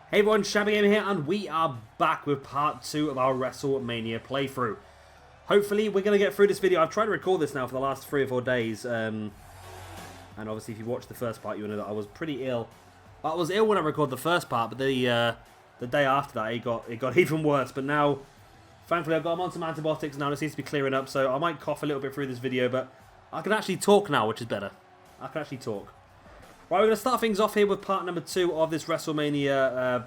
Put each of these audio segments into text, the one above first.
Hey everyone, Shabby Gamer here, and we are back with part 2 of our Wrestlemania playthrough. Hopefully we're going to get through this video. I've tried to record this now for the last 3 or 4 days, and obviously if you watched the first part you know that I was pretty ill. I was ill when I recorded the first part, but the day after that it got even worse. But now, thankfully I've got on some antibiotics now and it seems to be clearing up, so I might cough a little bit through this video, but I can actually talk now, which is better. I can actually talk. Right, we're going to start things off here with part number 2 of this WrestleMania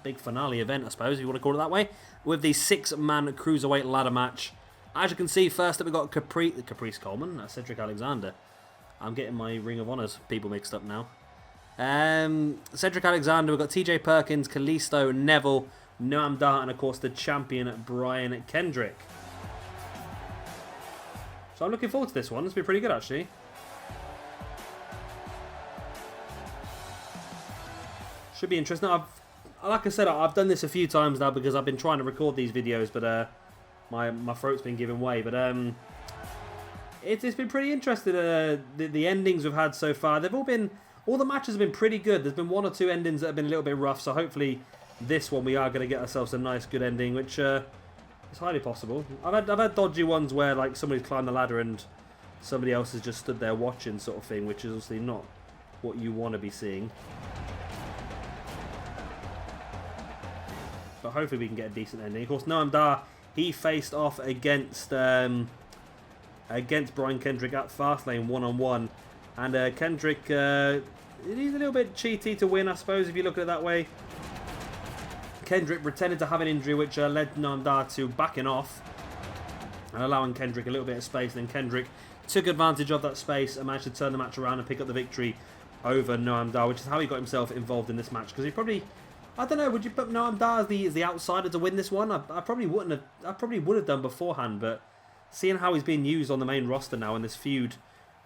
big finale event, I suppose, if you want to call it that way, with the 6-man Cruiserweight ladder match. As you can see, first up we've got Caprice Coleman, Cedric Alexander. I'm getting my Ring of Honors people mixed up now. Cedric Alexander, we've got TJ Perkins, Kalisto, Neville, Noam, and of course the champion, Brian Kendrick. So I'm looking forward to this one. It's been pretty good, actually. Should be interesting. Like I said, I've done this a few times now because I've been trying to record these videos, but my throat's been giving way. But it's been pretty interesting. The endings we've had so far, all the matches have been pretty good. There's been 1 or 2 endings that have been a little bit rough, so hopefully this one we are going to get ourselves a nice good ending, which is highly possible. I've had dodgy ones where like somebody's climbed the ladder and somebody else has just stood there watching, sort of thing, which is obviously not what you want to be seeing. But hopefully we can get a decent ending. Of course, Noam, he faced off against Brian Kendrick at Fastlane one-on-one. And Kendrick, he's a little bit cheaty to win, I suppose, if you look at it that way. Kendrick pretended to have an injury, which led Noam to backing off and allowing Kendrick a little bit of space. And then Kendrick took advantage of that space and managed to turn the match around and pick up the victory over Noam, which is how he got himself involved in this match. Because he probably... I don't know, would you put Noam as the outsider to win this one? I probably wouldn't have. I probably would have done beforehand, but seeing how he's being used on the main roster now in this feud,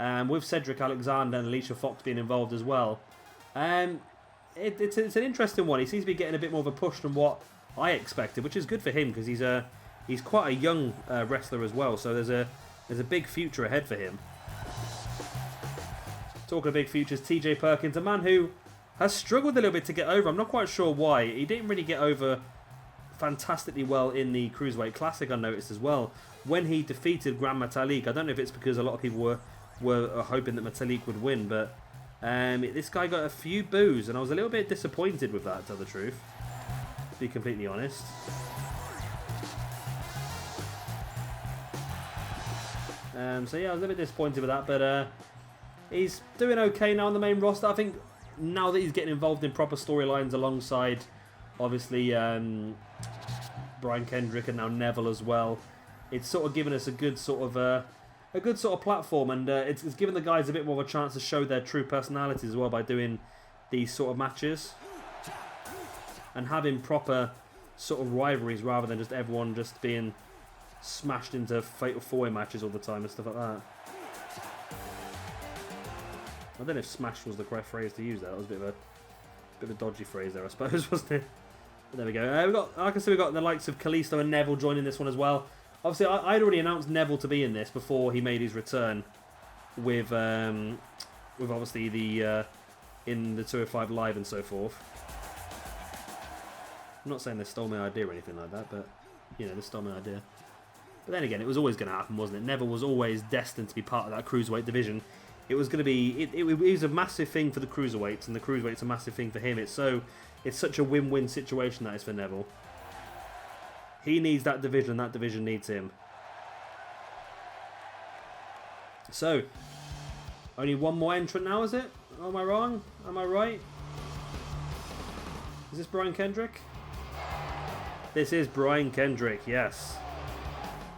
with Cedric Alexander and Alicia Fox being involved as well, it's an interesting one. He seems to be getting a bit more of a push than what I expected, which is good for him because he's quite a young wrestler as well. So there's a big future ahead for him. Talking of big futures, TJ Perkins, a man who has struggled a little bit to get over. I'm not quite sure why. He didn't really get over fantastically well in the Cruiserweight Classic, I noticed as well, when he defeated Grand Metalik. I don't know if it's because a lot of people were hoping that Metalik would win, but this guy got a few boos, and I was a little bit disappointed with that, to tell the truth, to be completely honest. So yeah, I was a little bit disappointed with that, but he's doing okay now on the main roster. I think now that he's getting involved in proper storylines alongside, obviously, Brian Kendrick and now Neville as well, it's sort of given us a good sort of platform, and it's given the guys a bit more of a chance to show their true personalities as well by doing these sort of matches and having proper sort of rivalries rather than just everyone just being smashed into fatal 4-way matches all the time and stuff like that. I don't know if smash was the correct phrase to use there. That was a bit of a dodgy phrase there, I suppose, wasn't it? But there we go. Like I said, we've got the likes of Kalisto and Neville joining this one as well. Obviously, I'd already announced Neville to be in this before he made his return with obviously the in the 205 Live and so forth. I'm not saying they stole my idea or anything like that, but you know, they stole my idea. But then again, it was always going to happen, wasn't it? Neville was always destined to be part of that Cruiserweight division. It was going to be. It was a massive thing for the Cruiserweights, and the Cruiserweight's a massive thing for him. It's such a win-win situation that is for Neville. He needs that division, and that division needs him. So, only one more entrant now, is it? Am I wrong? Am I right? Is this Brian Kendrick? This is Brian Kendrick, yes.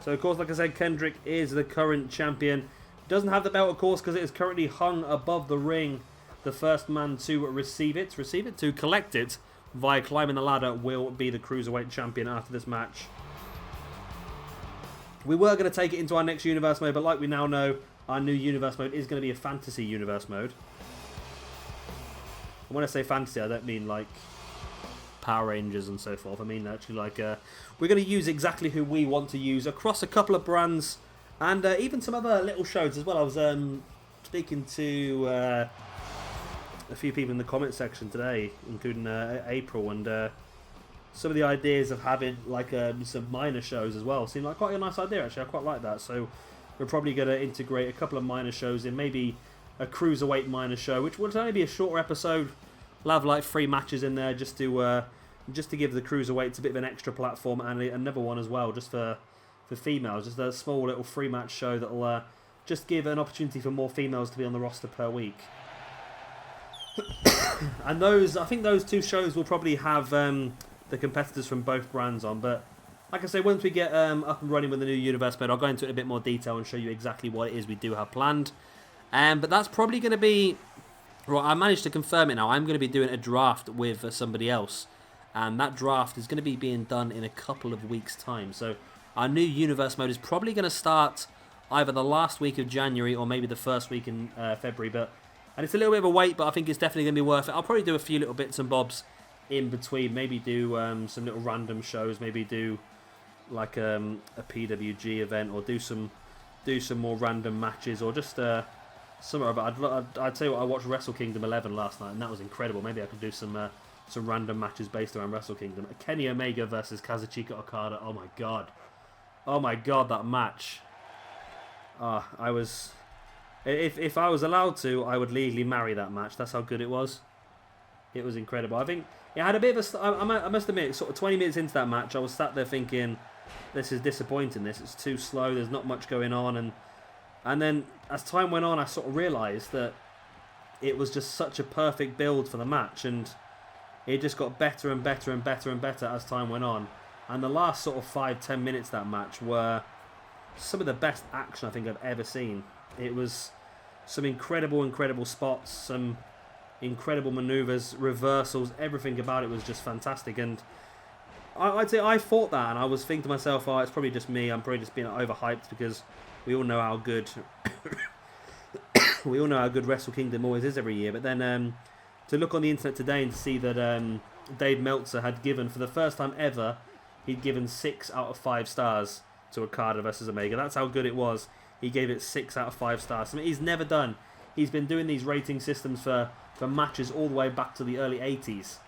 So, of course, like I said, Kendrick is the current champion. Doesn't have the belt, of course, because it is currently hung above the ring. The first man to to collect it via climbing the ladder will be the Cruiserweight champion after this match. We were going to take it into our next universe mode, but like we now know, our new universe mode is going to be a fantasy universe mode. And when I say fantasy, I don't mean like Power Rangers and so forth. I mean actually like we're going to use exactly who we want to use across a couple of brands. And even some other little shows as well. I was speaking to a few people in the comment section today, including April, and some of the ideas of having like some minor shows as well seem like quite a nice idea. Actually, I quite like that. So we're probably going to integrate a couple of minor shows in, maybe a Cruiserweight minor show, which will only be a shorter episode. We'll have like 3 matches in there just to give the Cruiserweights a bit of an extra platform, and another one as well just for females. Just a small little 3-match show that will just give an opportunity for more females to be on the roster per week. And I think those 2 shows will probably have the competitors from both brands on. But like I say, once we get up and running with the new universe mode, I'll go into it in a bit more detail and show you exactly what it is we do have planned. But that's probably going to be... Well, I managed to confirm it now. I'm going to be doing a draft with somebody else. And that draft is going to be being done in a couple of weeks' time. So our new universe mode is probably going to start either the last week of January or maybe the first week in February. And it's a little bit of a wait, but I think it's definitely going to be worth it. I'll probably do a few little bits and bobs in between. Maybe do some little random shows. Maybe do like a PWG event, or do some more random matches, or just some other. I'd tell you what, I watched Wrestle Kingdom 11 last night, and that was incredible. Maybe I could do some random matches based around Wrestle Kingdom. Kenny Omega versus Kazuchika Okada. Oh my god, that match. I was... If I was allowed to, I would legally marry that match. That's how good it was. It was incredible. I think it had a bit of a... I must admit, sort of 20 minutes into that match, I was sat there thinking, this is disappointing. It's too slow. There's not much going on. And then as time went on, I sort of realised that it was just such a perfect build for the match. And it just got better and better and better and better as time went on. And the last sort of 5-10 minutes of that match were some of the best action I think I've ever seen. It was some incredible spots, some incredible maneuvers, reversals, everything about it was just fantastic. And I'd say I thought that, and I was thinking to myself, oh, it's probably just me, I'm probably just being overhyped, because we all know how good Wrestle Kingdom always is every year. But then to look on the internet today and to see that Dave Meltzer had given, for the first time ever, he'd given 6 out of 5 stars to Okada versus Omega. That's how good it was. He gave it 6 out of 5 stars. Something he's never done. He's been doing these rating systems for matches all the way back to the early 80s.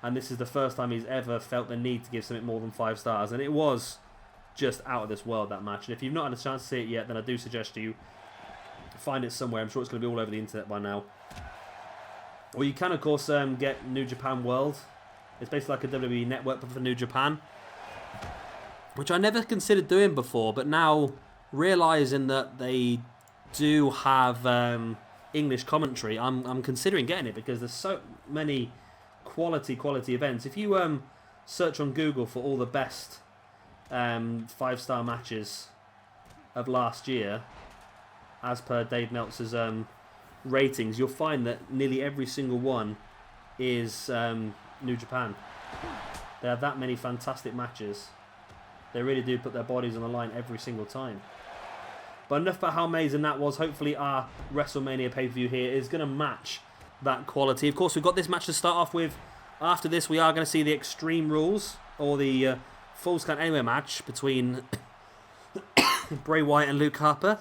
And this is the first time he's ever felt the need to give something more than 5 stars. And it was just out of this world, that match. And if you've not had a chance to see it yet, then I do suggest you find it somewhere. I'm sure it's going to be all over the internet by now. Or you can, of course, get New Japan World. It's basically like a WWE network, but for New Japan, which I never considered doing before, but now realising that they do have English commentary, I'm considering getting it, because there's so many quality events. If you search on Google for all the best 5-star matches of last year, as per Dave Meltzer's ratings, you'll find that nearly every single one is New Japan. They have that many fantastic matches. They really do put their bodies on the line every single time. But enough about how amazing that was. Hopefully our WrestleMania pay-per-view here is going to match that quality. Of course, we've got this match to start off with. After this, we are going to see the Extreme Rules, or the Falls Count Anywhere match between Bray Wyatt and Luke Harper.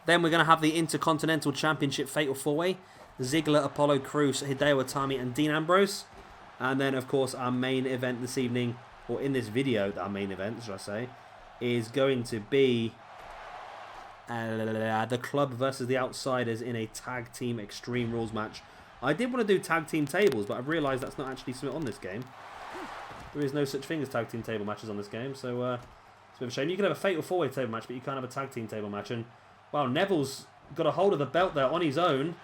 Then we're going to have the Intercontinental Championship Fatal 4-Way. Ziggler, Apollo Crews, Hideo Itami and Dean Ambrose. And then, of course, our main event this evening, or in this video, our main event, should I say, is going to be the Club versus the Outsiders in a Tag Team Extreme Rules match. I did want to do Tag Team Tables, but I've realised that's not actually something on this game. There is no such thing as Tag Team Table matches on this game, so it's a bit of a shame. You can have a Fatal 4-Way table match, but you can't have a Tag Team Table match. And, wow, Neville's got a hold of the belt there on his own.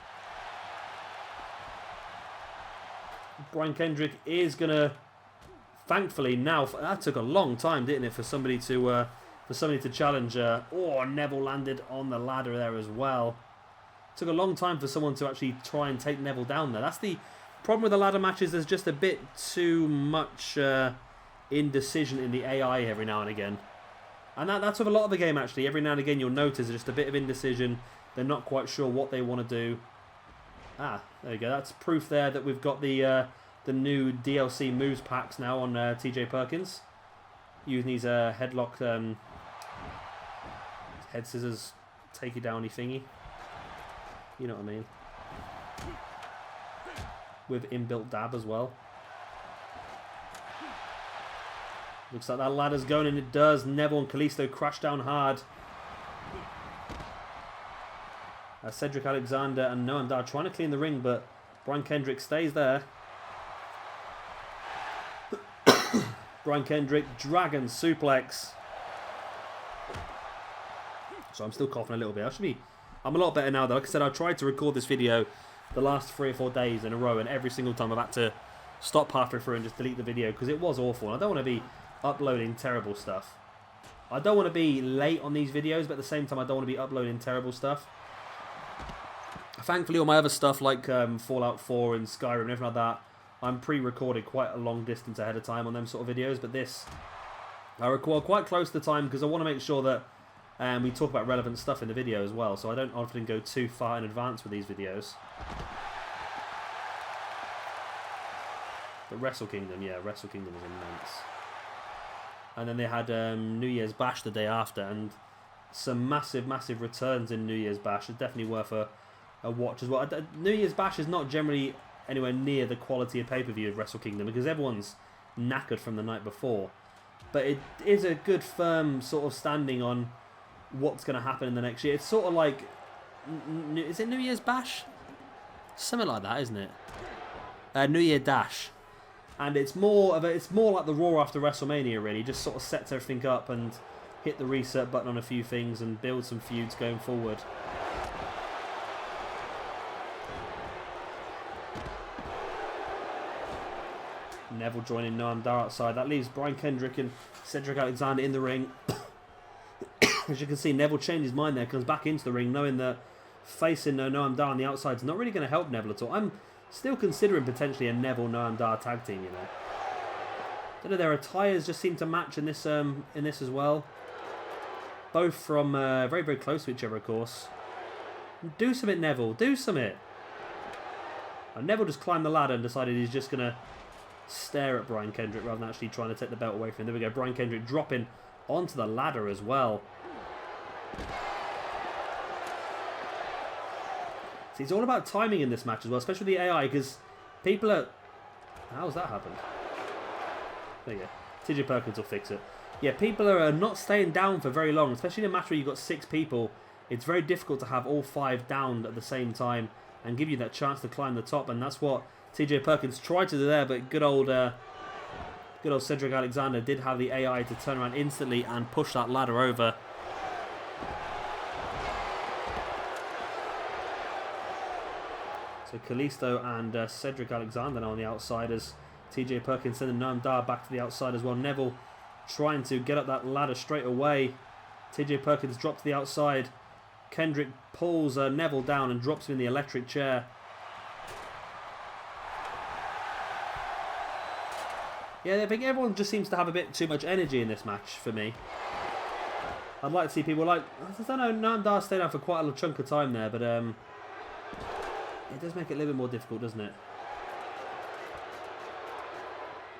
Brian Kendrick is going to, thankfully now, that took a long time, didn't it, for somebody to challenge. Oh, Neville landed on the ladder there as well. Took a long time for someone to actually try and take Neville down there. That's the problem with the ladder matches. There's just a bit too much indecision in the AI every now and again. And that's with a lot of the game, actually. Every now and again you'll notice just a bit of indecision. They're not quite sure what they want to do. Ah, there you go. That's proof there that we've got the new DLC moves packs now on TJ Perkins. Using these headlock, head scissors, take you downy thingy. You know what I mean. with inbuilt dab as well. Looks like that ladder's going, and it does. Neville and Kalisto crash down hard. Cedric Alexander and Noam Dar trying to clean the ring, but Brian Kendrick stays there. Brian Kendrick, dragon suplex. So I'm still coughing a little bit. I'm a lot better now though. Like I said, I tried to record this video the last 3 or 4 days in a row, and every single time I've had to stop halfway through and just delete the video because it was awful. And I don't want to be uploading terrible stuff. I don't want to be late on these videos, but at the same time I don't want to be uploading terrible stuff. Thankfully all my other stuff like Fallout 4 and Skyrim and everything like that, I'm pre-recorded quite a long distance ahead of time on them sort of videos, but this I record quite close to the time because I want to make sure that we talk about relevant stuff in the video as well, so I don't often go too far in advance with these videos. But Wrestle Kingdom, yeah, Wrestle Kingdom was immense. And then they had New Year's Bash the day after, and some massive, massive returns in New Year's Bash. It's definitely worth a watch as well. New Year's Bash is not generally anywhere near the quality of pay-per-view of Wrestle Kingdom because everyone's knackered from the night before. But it is a good, firm sort of standing on what's going to happen in the next year. It's sort of like, is it New Year's Bash? Something like that, isn't it? New Year Dash. And it's more like the Raw after WrestleMania, really. Just sort of sets everything up and hit the reset button on a few things and build some feuds going forward. Neville joining Noam Dar outside. That leaves Brian Kendrick and Cedric Alexander in the ring. As you can see, Neville changed his mind there, comes back into the ring, knowing that facing Noam Dar on the outside is not really going to help Neville at all. I'm still considering potentially a Neville Noam Dar tag team, you know. Don't know, their attires just seem to match in this as well. Both from very, very close to each other, of course. Do something, Neville. Do something. And Neville just climbed the ladder and decided he's just going to stare at Brian Kendrick rather than actually trying to take the belt away from him. There we go. Brian Kendrick dropping onto the ladder as well. See, it's all about timing in this match as well, especially with the AI, because people are... How's that happened? There you go. TJ Perkins will fix it. Yeah, people are not staying down for very long, especially in a match where you've got 6 people. It's very difficult to have all 5 down at the same time and give you that chance to climb the top, and that's what TJ Perkins tried to do there, but good old Cedric Alexander did have the AI to turn around instantly and push that ladder over. So Kalisto and Cedric Alexander now on the outside as TJ Perkins sending Noam Dar back to the outside as well. Neville trying to get up that ladder straight away. TJ Perkins drops to the outside. Kendrick pulls Neville down and drops him in the electric chair. Yeah, I think everyone just seems to have a bit too much energy in this match for me. I'd like to see people like... I don't know, Noam Dar stayed down for quite a chunk of time there, but it does make it a little bit more difficult, doesn't it?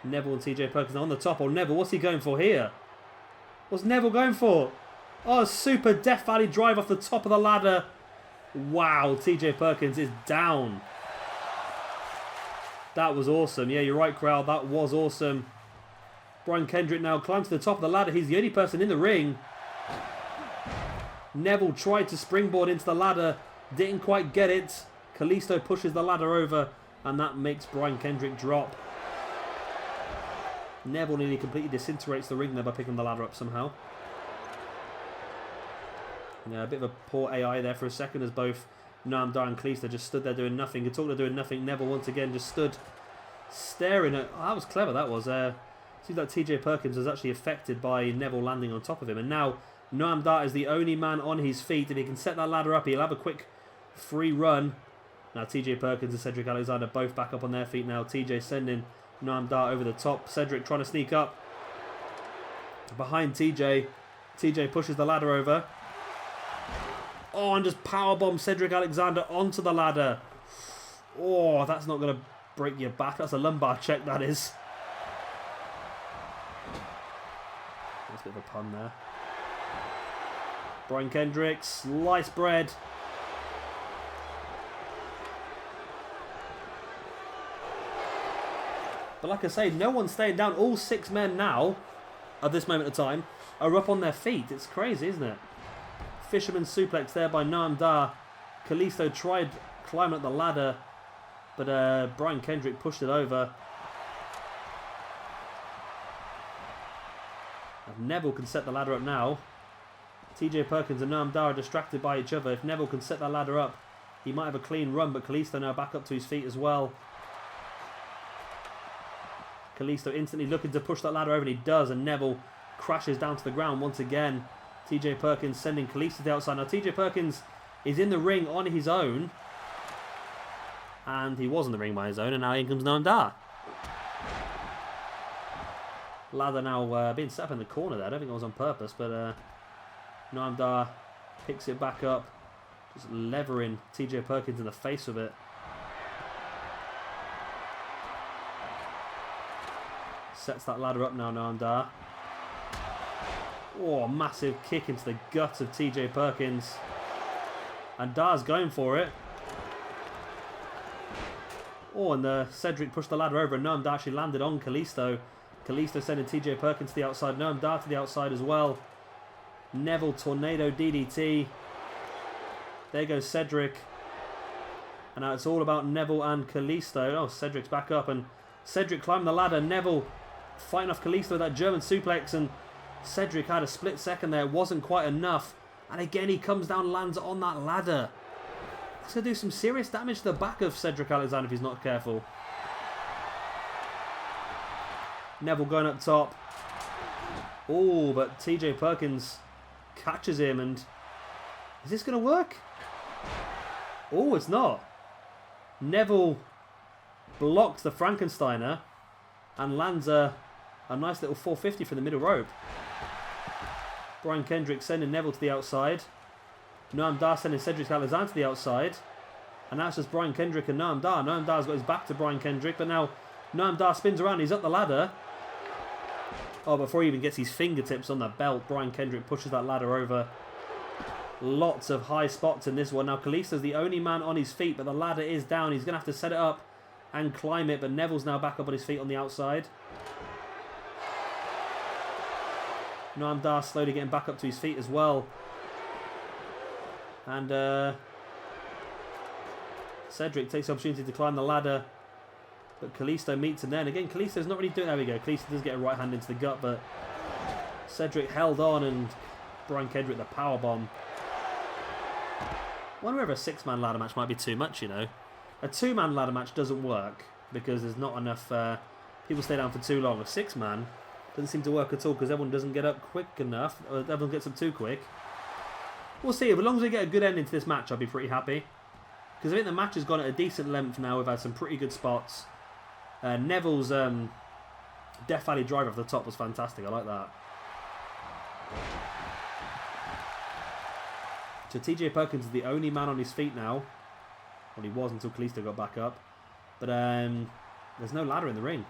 Neville and TJ Perkins on the top. Oh, Neville, what's he going for here? What's Neville going for? Oh, super Death Valley drive off the top of the ladder. Wow, TJ Perkins is down. That was awesome. Yeah, you're right, crowd. That was awesome. Brian Kendrick now climbs to the top of the ladder. He's the only person in the ring. Neville tried to springboard into the ladder. Didn't quite get it. Kalisto pushes the ladder over, and that makes Brian Kendrick drop. Neville nearly completely disintegrates the ring there by picking the ladder up somehow. Yeah, a bit of a poor AI there for a second as both Noam Dar and Kalisto just stood there doing nothing. Katalka doing nothing. Neville once again just stood staring at... Oh, that was clever, that was. Seems like TJ Perkins was actually affected by Neville landing on top of him. And now Noam Dar is the only man on his feet. If he can set that ladder up, he'll have a quick free run. Now TJ Perkins and Cedric Alexander both back up on their feet now. TJ sending Noam Dar over the top. Cedric trying to sneak up. Behind TJ. TJ pushes the ladder over. Oh, and just powerbomb Cedric Alexander onto the ladder. Oh, that's not going to break your back. That's a lumbar check, that is. That's a bit of a pun there. Brian Kendrick, sliced bread. But like I say, no one's staying down. All 6 men now, at this moment of time, are up on their feet. It's crazy, isn't it? Fisherman suplex there by Noam Dar. Kalisto tried climbing up the ladder, but Brian Kendrick pushed it over. And Neville can set the ladder up now. TJ Perkins and Noam Dar are distracted by each other. If Neville can set that ladder up, he might have a clean run, but Kalisto now back up to his feet as well. Kalisto instantly looking to push that ladder over, and he does, and Neville crashes down to the ground once again. TJ Perkins sending Kalisto to the outside. Now TJ Perkins is in the ring on his own, and he was in the ring by his own, and now in comes Noam Dar. Ladder now being set up in the corner there. I don't think it was on purpose, but Noam Dar picks it back up, just levering TJ Perkins in the face with it. Sets that ladder up now, Noam Dar. Oh, massive kick into the guts of TJ Perkins. And Dar's going for it. Oh, and Cedric pushed the ladder over, and Noam Dar actually landed on Kalisto. Kalisto sending TJ Perkins to the outside. Noam Dar to the outside as well. Neville tornado DDT. There goes Cedric. And now it's all about Neville and Kalisto. Oh, Cedric's back up, and Cedric climbed the ladder. Neville fighting off Kalisto with that German suplex, and Cedric had a split second there. It wasn't quite enough. And again, he comes down, lands on that ladder. That's going to do some serious damage to the back of Cedric Alexander if he's not careful. Neville going up top. Oh, but TJ Perkins catches him, and is this going to work? Oh, it's not. Neville blocks the Frankensteiner and lands a nice little 450 from the middle rope. Brian Kendrick sending Neville to the outside. Noam Dar sending Cedric Alexander to the outside. And now it's just Brian Kendrick and Noam Dar. Noam Dar's got his back to Brian Kendrick, but now Noam Dar spins around. He's up the ladder. Oh, before he even gets his fingertips on the belt, Brian Kendrick pushes that ladder over. Lots of high spots in this one. Now Kalisto's the only man on his feet, but the ladder is down. He's going to have to set it up and climb it, but Neville's now back up on his feet on the outside. Noam Dar slowly getting back up to his feet as well. And Cedric takes the opportunity to climb the ladder, but Kalisto meets him there. And again, Kalisto's not really doing... There we go. Kalisto does get a right hand into the gut, but Cedric held on, and Brian Kendrick the powerbomb. I wonder whether a 6-man ladder match might be too much, you know. A 2-man ladder match doesn't work because there's not enough people stay down for too long. A 6-man doesn't seem to work at all because everyone doesn't get up quick enough, or everyone gets up too quick. We'll see. As long as we get a good ending to this match, I'll be pretty happy. Because I think the match has gone at a decent length now. We've had some pretty good spots. Neville's Death Valley driver off the top was fantastic. I like that. So TJ Perkins is the only man on his feet now. Well, he was until Kalisto got back up. But there's no ladder in the ring.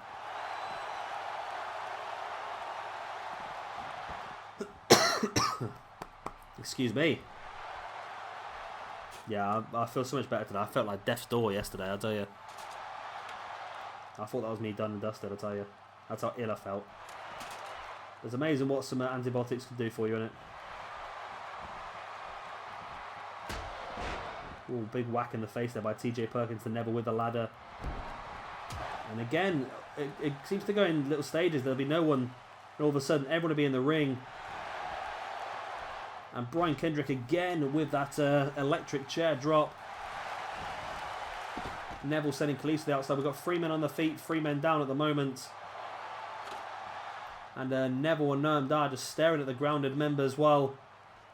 Excuse me. Yeah, I feel so much better today. I felt like Death's Door yesterday, I'll tell you. I thought that was me done and dusted, I'll tell you. That's how ill I felt. It's amazing what some antibiotics can do for you, isn't it? Ooh, big whack in the face there by TJ Perkins to Neville with the ladder. And again, it seems to go in little stages. There'll be no one, and all of a sudden everyone will be in the ring. And Brian Kendrick again with that electric chair drop. Neville sending Kalisto to the outside. We've got 3 men on the feet, 3 men down at the moment. And Neville and Noam Dar just staring at the grounded members while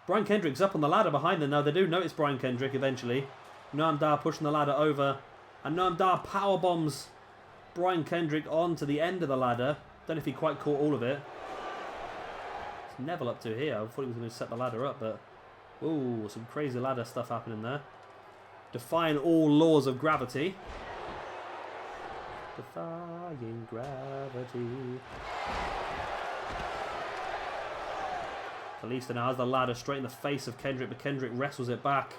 Brian Kendrick's up on the ladder behind them. Now they do notice Brian Kendrick eventually. Noam Dar pushing the ladder over. And Noam Dar powerbombs Brian Kendrick onto the end of the ladder. Don't know if he quite caught all of it. Neville up to here. I thought he was going to set the ladder up, but ooh, some crazy ladder stuff happening there. Defying all laws of gravity. Defying gravity. Kalisto now has the ladder straight in the face of Kendrick, but Kendrick wrestles it back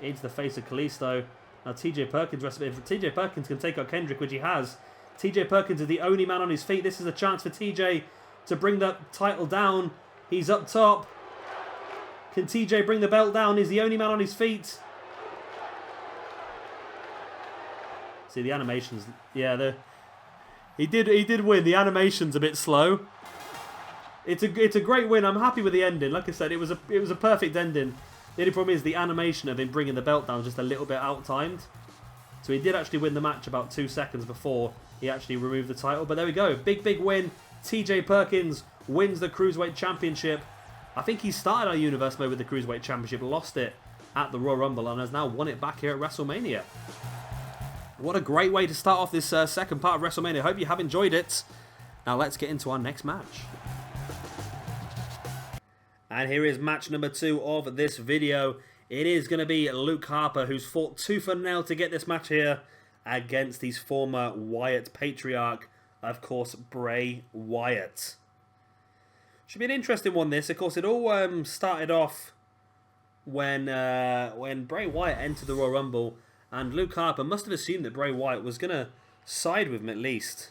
into the face of Kalisto. Now TJ Perkins, if TJ Perkins can take out Kendrick, which he has, TJ Perkins is the only man on his feet. This is a chance for TJ to bring the title down. He's up top. Can TJ bring the belt down? He's the only man on his feet. See the animations. Yeah, he did win. The animation's a bit slow. It's a great win. I'm happy with the ending. Like I said, it was a perfect ending. The only problem is the animation of him bringing the belt down just a little bit out-timed. So he did actually win the match about 2 seconds before he actually removed the title. But there we go. Big win. TJ Perkins wins the Cruiserweight Championship. I think he started our Universe mode with the Cruiserweight Championship, lost it at the Royal Rumble, and has now won it back here at WrestleMania. What a great way to start off this second part of WrestleMania. Hope you have enjoyed it. Now let's get into our next match. And here is match number 2 of this video. It is going to be Luke Harper, who's fought tooth and nail to get this match here against his former Wyatt patriarch, of course, Bray Wyatt. Should be an interesting one, this. Of course, it all started off when Bray Wyatt entered the Royal Rumble, and Luke Harper must have assumed that Bray Wyatt was going to side with him at least.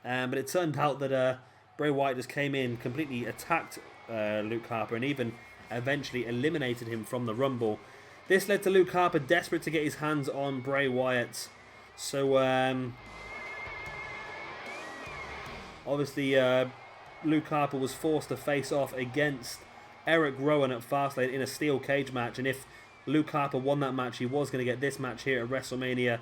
But it turned out that Bray Wyatt just came in, completely attacked Luke Harper, and even eventually eliminated him from the Rumble. This led to Luke Harper desperate to get his hands on Bray Wyatt. So, obviously, Luke Harper was forced to face off against Eric Rowan at Fastlane in a steel cage match. And if Luke Harper won that match, he was going to get this match here at WrestleMania.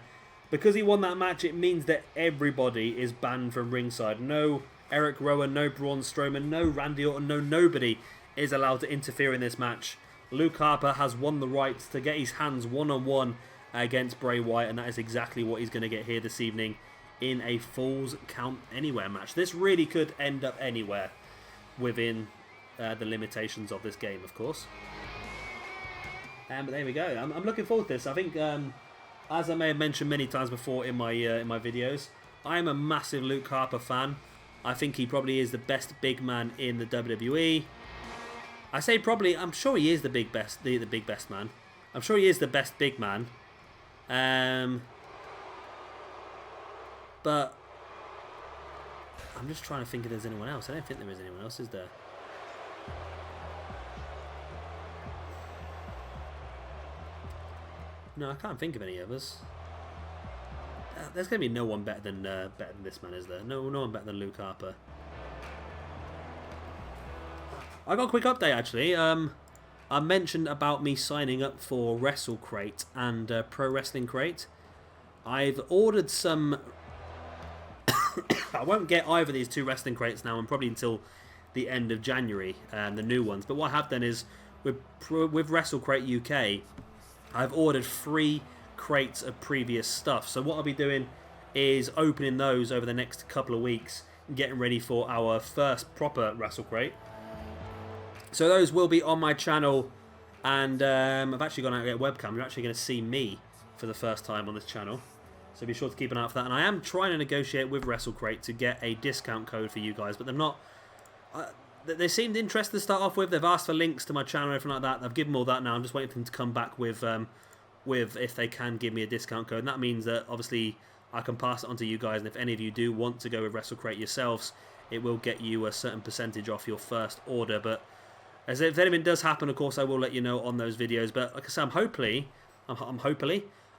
Because he won that match, it means that everybody is banned from ringside. No Eric Rowan, no Braun Strowman, no Randy Orton, no nobody is allowed to interfere in this match. Luke Harper has won the right to get his hands one-on-one against Bray Wyatt, and that is exactly what he's going to get here this evening in a Falls Count Anywhere match. This really could end up anywhere within the limitations of this game, of course. But there we go. I'm looking forward to this. I think, as I may have mentioned many times before in my videos, I am a massive Luke Harper fan. I think he probably is the best big man in the WWE. I say probably. I'm sure he is the big best man. I'm sure he is the best big man. But I'm just trying to think if there's anyone else. I don't think there is anyone else, is there? No, I can't think of any others. There's going to be no one better than this man, is there? No one better than Luke Harper. I got a quick update, actually. I mentioned about me signing up for WrestleCrate and Pro Wrestling Crate. I've ordered some... I won't get either of these 2 wrestling crates now, and probably until the end of January, the new ones. But what I have done is, with WrestleCrate UK, I've ordered 3 crates of previous stuff. So what I'll be doing is opening those over the next couple of weeks, and getting ready for our first proper WrestleCrate. So those will be on my channel, and I've actually gone out to get a webcam. You're actually going to see me for the first time on this channel. So be sure to keep an eye out for that. And I am trying to negotiate with WrestleCrate to get a discount code for you guys, but they're not... they seemed interested to start off with. They've asked for links to my channel and everything like that. I've given them all that now. I'm just waiting for them to come back with if they can give me a discount code. And that means that, obviously, I can pass it on to you guys. And if any of you do want to go with WrestleCrate yourselves, it will get you a certain percentage off your first order. But as if anything does happen, of course, I will let you know on those videos. But like I said,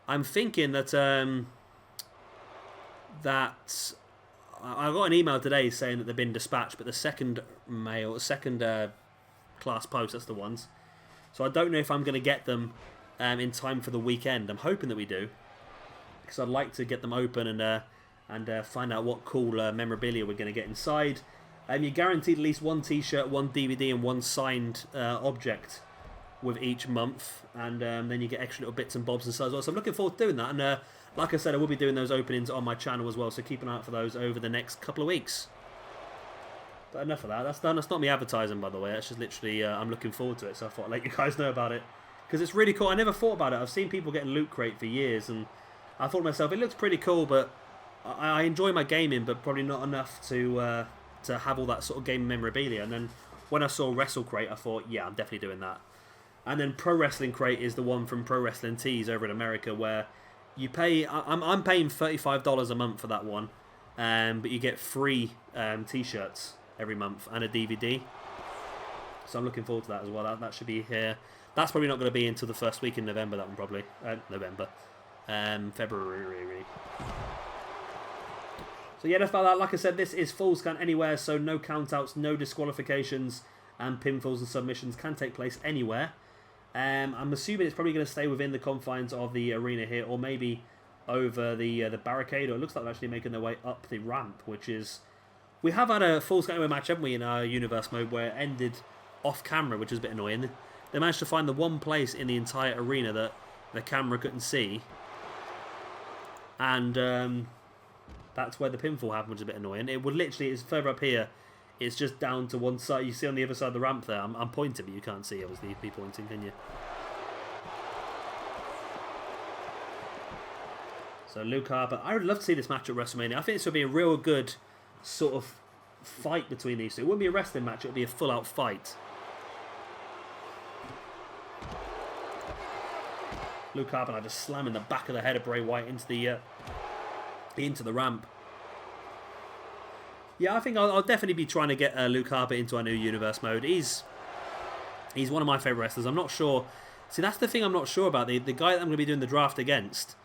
I'm thinking that... that I got an email today saying that they've been dispatched, but the second class post, that's the ones. So I don't know if I'm going to get them in time for the weekend. I'm hoping that we do, because I'd like to get them open and find out what cool memorabilia we're going to get inside. You're guaranteed at least 1 t-shirt, 1 DVD, and 1 signed object with each month, and then you get extra little bits and bobs and so as well. So I'm looking forward to doing that, and like I said, I will be doing those openings on my channel as well, so keep an eye out for those over the next couple of weeks. But enough of that. That's done. That's not me advertising, by the way. That's just literally, I'm looking forward to it, so I thought I'd let you guys know about it. Because it's really cool. I never thought about it. I've seen people getting Loot Crate for years, and I thought to myself, it looks pretty cool, but I enjoy my gaming, but probably not enough to have all that sort of game memorabilia. And then when I saw WrestleCrate, I thought, yeah, I'm definitely doing that. And then Pro Wrestling Crate is the one from Pro Wrestling Tees over in America, where You pay. I'm paying $35 a month for that one, but you get free T-shirts every month and a DVD. So I'm looking forward to that as well. That should be here. That's probably not going to be until the first week in November. That one probably February. So yeah, that's about that. Like I said, this is full scan anywhere, so no countouts, no disqualifications, and pinfalls and submissions can take place anywhere. I'm assuming it's probably going to stay within the confines of the arena here, or maybe over the barricade. Or it looks like they're actually making their way up the ramp, which is... We have had a full scan anywhere match, haven't we, in our universe mode, where it ended off camera, which is a bit annoying. They managed to find the one place in the entire arena that the camera couldn't see, and that's where the pinfall happened, which is a bit annoying. It would literally, it's further up here, it's just down to one side. You see on the other side of the ramp there, I'm pointing, but you can't see, obviously, you'd be pointing, can you? So Luke Harper, I would love to see this match at WrestleMania. I think this would be a real good sort of fight between these two. It wouldn't be a wrestling match, it would be a full-out fight. Luke Harper just slamming the back of the head of Bray Wyatt into the ramp. Yeah, I think I'll definitely be trying to get Luke Harper into our new universe mode. He's one of my favourite wrestlers. I'm not sure. See, that's the thing I'm not sure about. The guy that I'm going to be doing the draft against,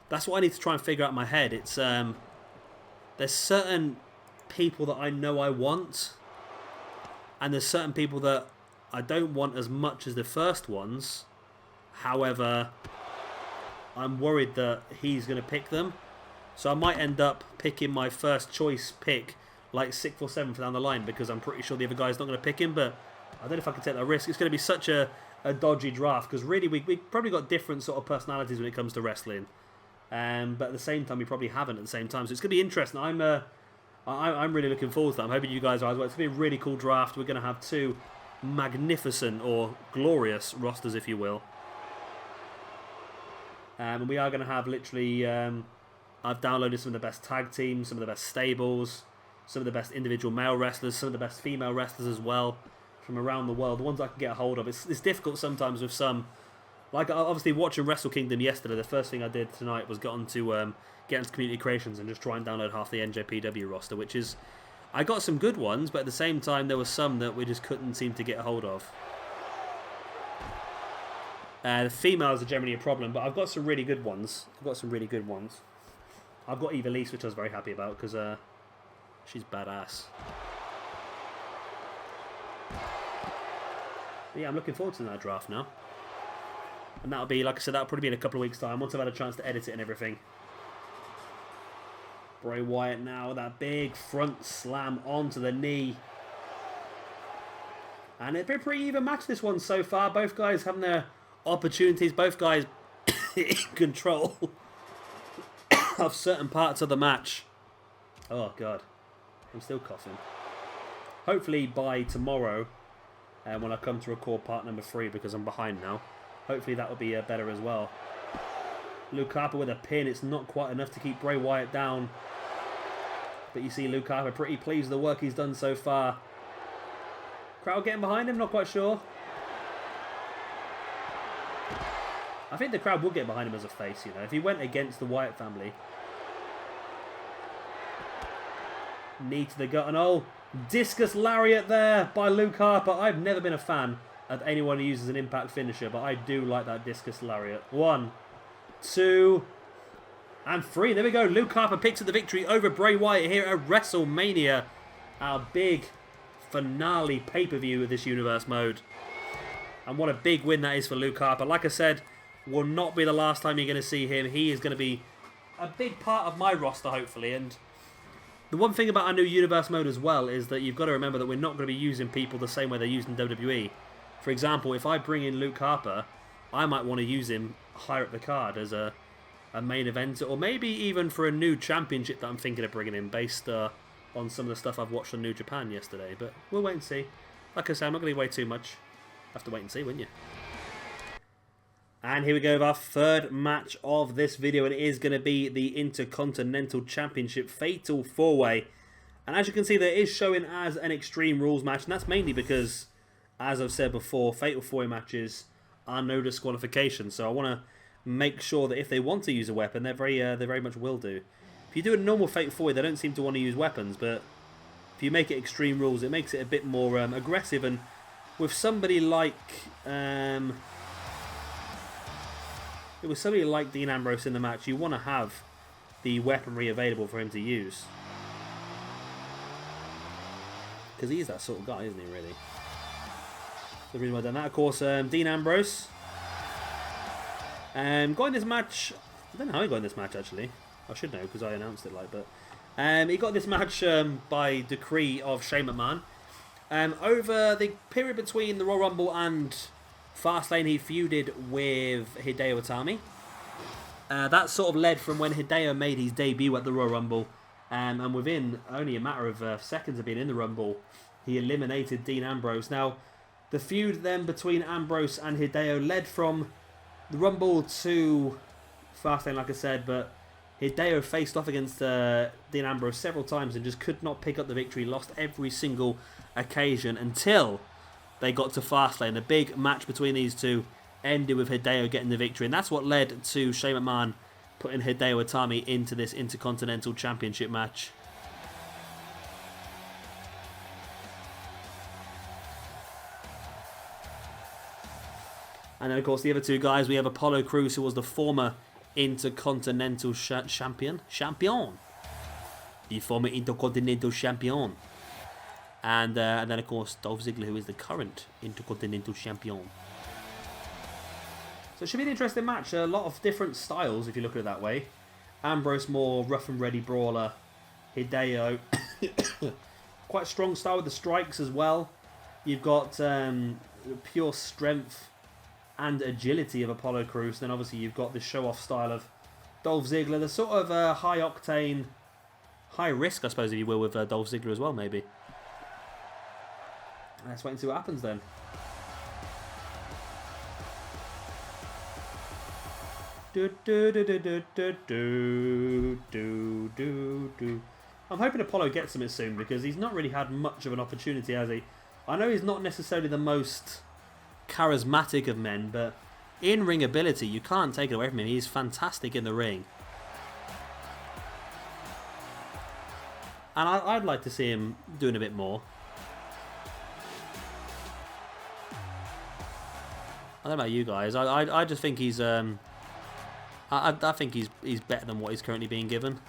that's what I need to try and figure out in my head. It's there's certain people that I know I want, and there's certain people that I don't want as much as the first ones. However, I'm worried that he's going to pick them. So I might end up picking my first choice pick like 6th or 7th down the line, because I'm pretty sure the other guy's not going to pick him, but I don't know if I can take that risk. It's going to be such a dodgy draft, because really we probably got different sort of personalities when it comes to wrestling. But at the same time, we probably haven't at the same time. So it's going to be interesting. I'm really looking forward to that. I'm hoping you guys are as well. It's going to be a really cool draft. We're going to have two magnificent or glorious rosters, if you will. And we are going to have literally... I've downloaded some of the best tag teams, some of the best stables, some of the best individual male wrestlers, some of the best female wrestlers as well from around the world. The ones I can get a hold of. It's difficult sometimes with some... Like, obviously, watching Wrestle Kingdom yesterday, the first thing I did tonight was get into Community Creations and just try and download half the NJPW roster, which is... I got some good ones, but at the same time, there were some that we just couldn't seem to get a hold of. The females are generally a problem, but I've got some really good ones. I've got Eva Lise, which I was very happy about, because she's badass. But yeah, I'm looking forward to that draft now. And that'll be, like I said, that'll probably be in a couple of weeks' time, once I've had a chance to edit it and everything. Bray Wyatt now with that big front slam onto the knee. And it's been a pretty even match, this one, so far. Both guys having their opportunities, both guys in control of certain parts of the match. Oh god, I'm still coughing. Hopefully by tomorrow, when I come to record part number 3, because I'm behind now, hopefully that will be better as well. Luke Harper with a pin. It's not quite enough to keep Bray Wyatt down, but you see Luke Harper pretty pleased with the work he's done so far. Crowd getting behind him, not quite sure. I think the crowd will get behind him as a face, you know, if he went against the Wyatt family. Knee to the gut, and oh, discus lariat there by Luke Harper. I've never been a fan of anyone who uses an impact finisher, but I do like that discus lariat. 1, 2, and 3. There we go. Luke Harper picks up the victory over Bray Wyatt here at WrestleMania. Our big finale pay-per-view of this universe mode. And what a big win that is for Luke Harper. Like I said, will not be the last time you're going to see him. He is going to be a big part of my roster, hopefully. And the one thing about our new universe mode as well is that you've got to remember that we're not going to be using people the same way they're used in WWE. For example, if I bring in Luke Harper, I might want to use him higher up the card as a main event, or maybe even for a new championship that I'm thinking of bringing in based on some of the stuff I've watched on New Japan yesterday. But we'll wait and see. Like I said, I'm not going to give away too much. Have to wait and see, wouldn't you? And here we go with our third match of this video, and it is going to be the Intercontinental Championship Fatal 4-Way. And as you can see, there is showing as an Extreme Rules match, and that's mainly because, as I've said before, Fatal 4-Way matches are no disqualification. So I want make sure that if they want to use a weapon, they very much will do. If you do a normal Fatal 4-Way, they don't seem to want to use weapons, but if you make it Extreme Rules, it makes it a bit more aggressive. And with somebody like Dean Ambrose in the match, you want to have the weaponry available for him to use. Because he's that sort of guy, isn't he, really? The reason why I've done that, of course, Dean Ambrose. Got in this match. I don't know how he got in this match, actually. I should know, because I announced it, like, but... he got this match by decree of Shane McMahon. Over the period between the Royal Rumble and Fastlane, he feuded with Hideo Itami. That sort of led from when Hideo made his debut at the Royal Rumble. And within only a matter of seconds of being in the Rumble, he eliminated Dean Ambrose. Now, the feud then between Ambrose and Hideo led from the Rumble to Fastlane, like I said, but Hideo faced off against Dean Ambrose several times and just could not pick up the victory. Lost every single occasion until they got to Fastlane. The big match between these two ended with Hideo getting the victory, and that's what led to Shane McMahon putting Hideo Itami into this Intercontinental Championship match. And then, of course, the other two guys, we have Apollo Crews, who was the former Intercontinental Champion. The former Intercontinental Champion. And then, of course, Dolph Ziggler, who is the current Intercontinental Champion. So it should be an interesting match. A lot of different styles, if you look at it that way. Ambrose, more rough and ready brawler. Hideo, quite strong style with the strikes as well. You've got pure strength and agility of Apollo Crews. Then obviously you've got the show-off style of Dolph Ziggler. The sort of high-octane, high-risk, I suppose, if you will, with Dolph Ziggler as well, maybe. Let's wait and see what happens then. I'm hoping Apollo gets something soon, because he's not really had much of an opportunity, has he? I know he's not necessarily the most charismatic of men, but in ring ability, you can't take it away from him. He's fantastic in the ring. And I'd like to see him doing a bit more. I don't know about you guys. I just think he's I think he's better than what he's currently being given.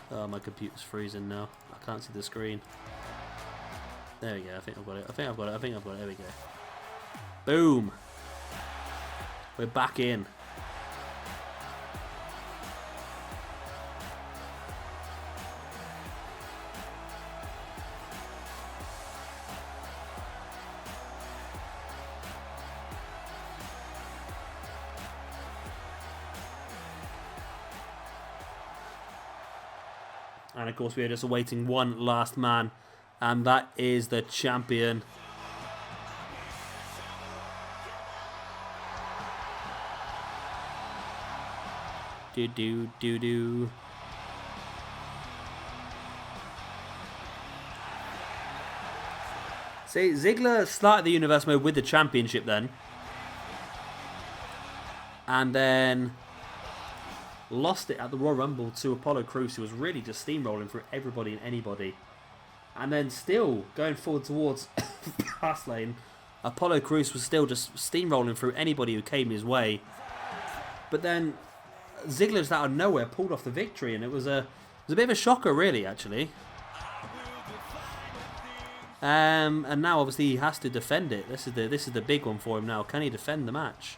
Oh, my computer's freezing now. I can't see the screen. There we go. I think I've got it. I think I've got it. There we go. Boom. We're back in. And of course we are just awaiting one last man, and that is the champion. Do. See, Ziggler started the Universe mode with the championship then. And then lost it at the Royal Rumble to Apollo Crews, who was really just steamrolling through everybody and anybody. And then still going forward towards Fastlane, Apollo Crews was still just steamrolling through anybody who came his way. But then Ziggler just out of nowhere pulled off the victory, and it was a bit of a shocker, really, actually. And now obviously he has to defend it. This is the big one for him now. Can he defend the match?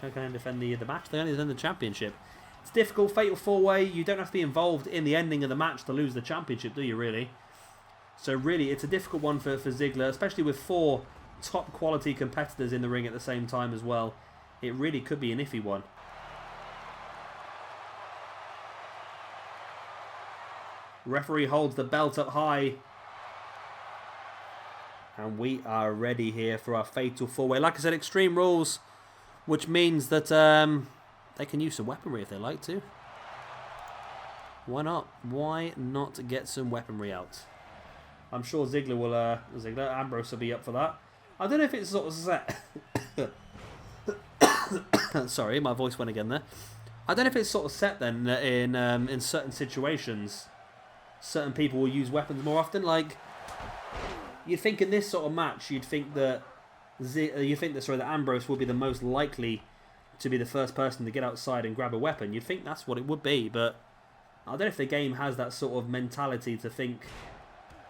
Can he defend the match? They only defend the championship. It's difficult. Fatal 4-Way. You don't have to be involved in the ending of the match to lose the championship, do you, really? So really, it's a difficult one for Ziggler, especially with 4 top quality competitors in the ring at the same time as well. It really could be an iffy one. Referee holds the belt up high. And we are ready here for our Fatal 4-Way. Like I said, Extreme Rules, which means that they can use some weaponry if they like to. Why not? Why not get some weaponry out? I'm sure Ziggler will, Ambrose will be up for that. I don't know if it's sort of set. Sorry, my voice went again there. I don't know if it's sort of set then that in certain situations, certain people will use weapons more often. Like, you'd think in this sort of match, you'd think that that Ambrose will be the most likely to be the first person to get outside and grab a weapon. You'd think that's what it would be, but I don't know if the game has that sort of mentality to think,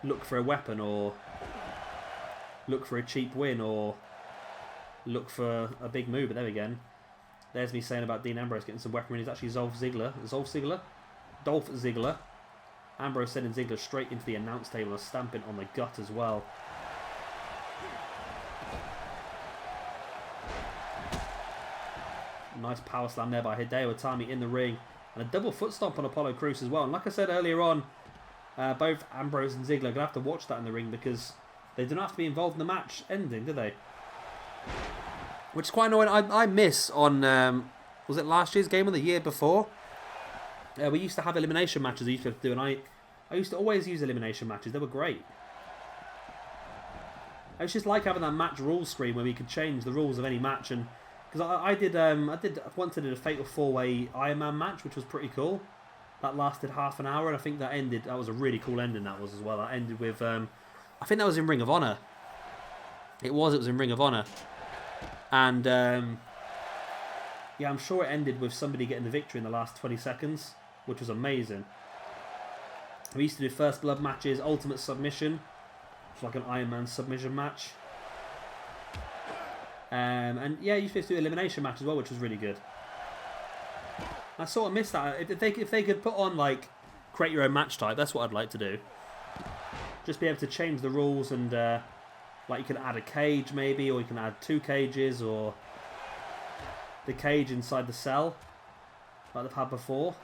look for a weapon, or look for a cheap win, or look for a big move. But there we go. There's me saying about Dean Ambrose getting some weaponry. He's actually Dolph Ziggler. Ambrose sending Ziggler straight into the announce table and stamping on the gut as well. Nice power slam there by Hideo Itami in the ring. And a double foot stomp on Apollo Crews as well. And like I said earlier on, both Ambrose and Ziggler are going to have to watch that in the ring, because they do not have to be involved in the match ending, do they? Which is quite annoying. I miss on, was it last year's game or the year before? We used to have elimination matches I used to have to do, and I used to always use elimination matches. They were great. It's just like having that match rules screen where we could change the rules of any match. And because I once did a Fatal 4-Way Iron Man match, which was pretty cool. That lasted half an hour, and I think that was a really cool ending that was as well. That ended with, I think that was in Ring of Honor. It was in Ring of Honor. And, yeah, I'm sure it ended with somebody getting the victory in the last 20 seconds, which was amazing. We used to do First Blood matches, Ultimate Submission, which was like an Iron Man submission match. And, yeah, you used to do Elimination match as well, which was really good. I sort of missed that. If they could put on, like, create your own match type, that's what I'd like to do. Just be able to change the rules and, like, you can add a cage maybe, or you can add 2 cages, or the cage inside the cell, like they've had before.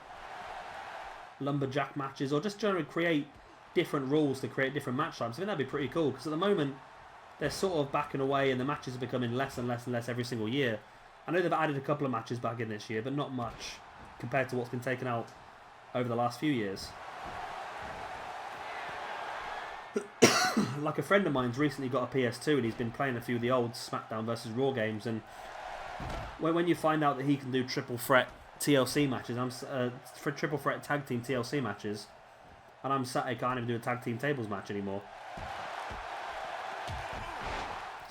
Lumberjack matches, or just generally create different rules to create different match types. I think that'd be pretty cool, because at the moment, they're sort of backing away and the matches are becoming less and less and less every single year. I know they've added a couple of matches back in this year, but not much compared to what's been taken out over the last few years. Like a friend of mine's recently got a PS2 and he's been playing a few of the old SmackDown vs Raw games, and when you find out that he can do triple threat TLC matches, for triple threat tag team TLC matches, and I'm sat here can't even do a tag team tables match anymore.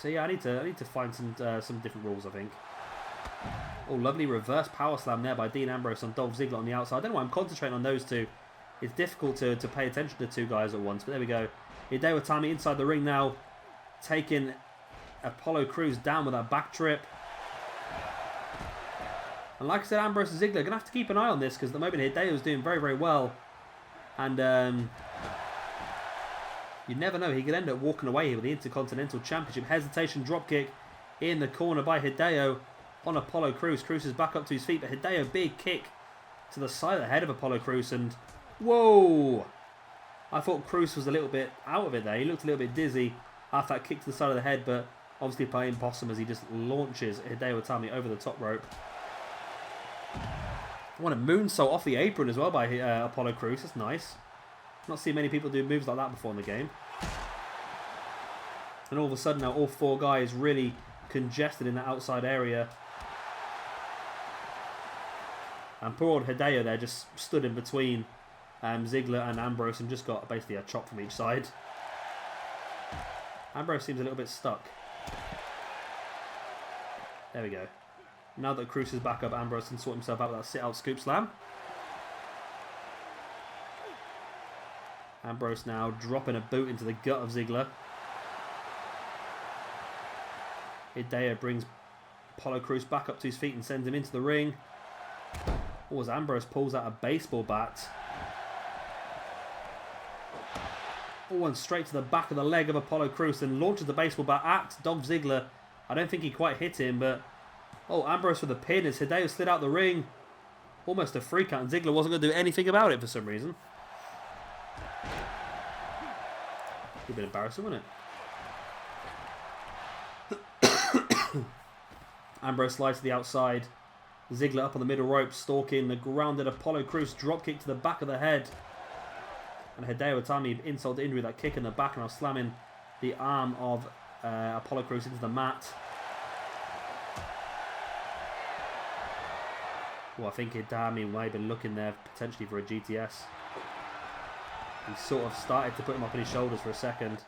So yeah, I need to find some different rules, I think. Oh, lovely reverse power slam there by Dean Ambrose on Dolph Ziggler on the outside. I don't know why I'm concentrating on those two. It's difficult to pay attention to 2 guys at once, but there we go. Hideo Itami inside the ring now, taking Apollo Crews down with that back trip. And like I said, Ambrose and Ziggler are going to have to keep an eye on this, because at the moment Hideo's doing very, very well. And you never know, he could end up walking away here with the Intercontinental Championship. Hesitation dropkick in the corner by Hideo on Apollo Crews. Crews is back up to his feet, but Hideo, big kick to the side of the head of Apollo Crews, and whoa! I thought Crews was a little bit out of it there. He looked a little bit dizzy after that kick to the side of the head, but obviously playing possum as he just launches Hideo Itami over the top rope. What a moonsault off the apron as well by Apollo Crews. That's nice. Not seen many people do moves like that before in the game. And all of a sudden now all 4 guys really congested in that outside area. And poor old Hideo there just stood in between Ziggler and Ambrose and just got basically a chop from each side. Ambrose seems a little bit stuck. There we go. Now that Crews is back up, Ambrose can sort himself out with that sit-out scoop slam. Ambrose now dropping a boot into the gut of Ziggler. Hideo brings Apollo Crews back up to his feet and sends him into the ring. Oh, as Ambrose pulls out a baseball bat. Oh, and straight to the back of the leg of Apollo Crews and launches the baseball bat at Dolph Ziggler. I don't think he quite hit him, but... Oh, Ambrose for the pin as Hideo slid out the ring. Almost a freak out, and Ziggler wasn't going to do anything about it for some reason. A bit embarrassing, wasn't it? Ambrose slides to the outside. Ziggler up on the middle rope, stalking the grounded Apollo Crews. Dropkick to the back of the head. And Hideo Itami insult to injury, that kick in the back, and now slamming the arm of Apollo Crews into the mat. Well, I think Itami might have been looking there potentially for a GTS. He sort of started to put him up on his shoulders for a second.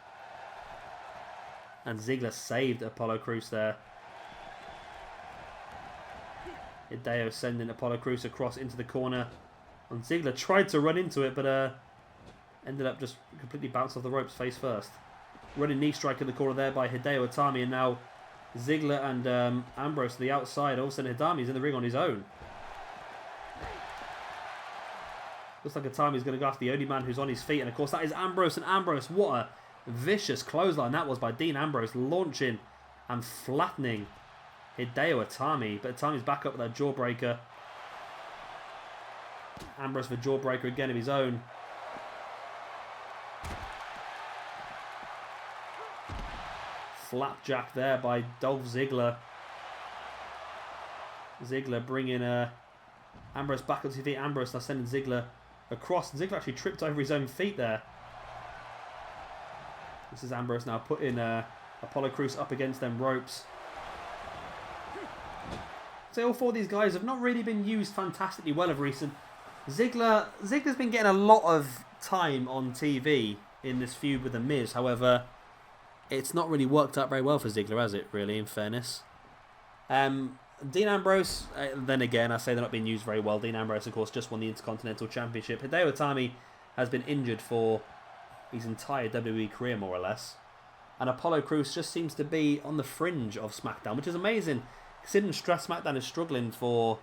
And Ziggler saved Apollo Crews there. Hideo sending Apollo Crews across into the corner. And Ziggler tried to run into it, but ended up just completely bounced off the ropes face first. Running knee strike in the corner there by Hideo Itami, and now Ziggler and Ambrose to the outside. All of a sudden Itami's in the ring on his own. Looks like Itami's going to go after the only man who's on his feet, and of course that is Ambrose. And Ambrose, what a vicious clothesline that was by Dean Ambrose, launching and flattening Hideo Itami. But Itami's back up with that jawbreaker. Ambrose with jawbreaker again of his own. Flapjack there by Dolph Ziggler. Ziggler bringing Ambrose back up to his feet. Ambrose now sending Ziggler across. Ziggler actually tripped over his own feet there. This is Ambrose now putting Apollo Crews up against them ropes. So all four of these guys have not really been used fantastically well of recent. Ziggler's been getting a lot of time on TV in this feud with The Miz. However, it's not really worked out very well for Ziggler, has it, really, in fairness? Dean Ambrose, then again, I say they're not being used very well. Dean Ambrose, of course, just won the Intercontinental Championship. Hideo Itami has been injured for his entire WWE career, more or less. And Apollo Crews just seems to be on the fringe of SmackDown, which is amazing. Considering SmackDown is struggling for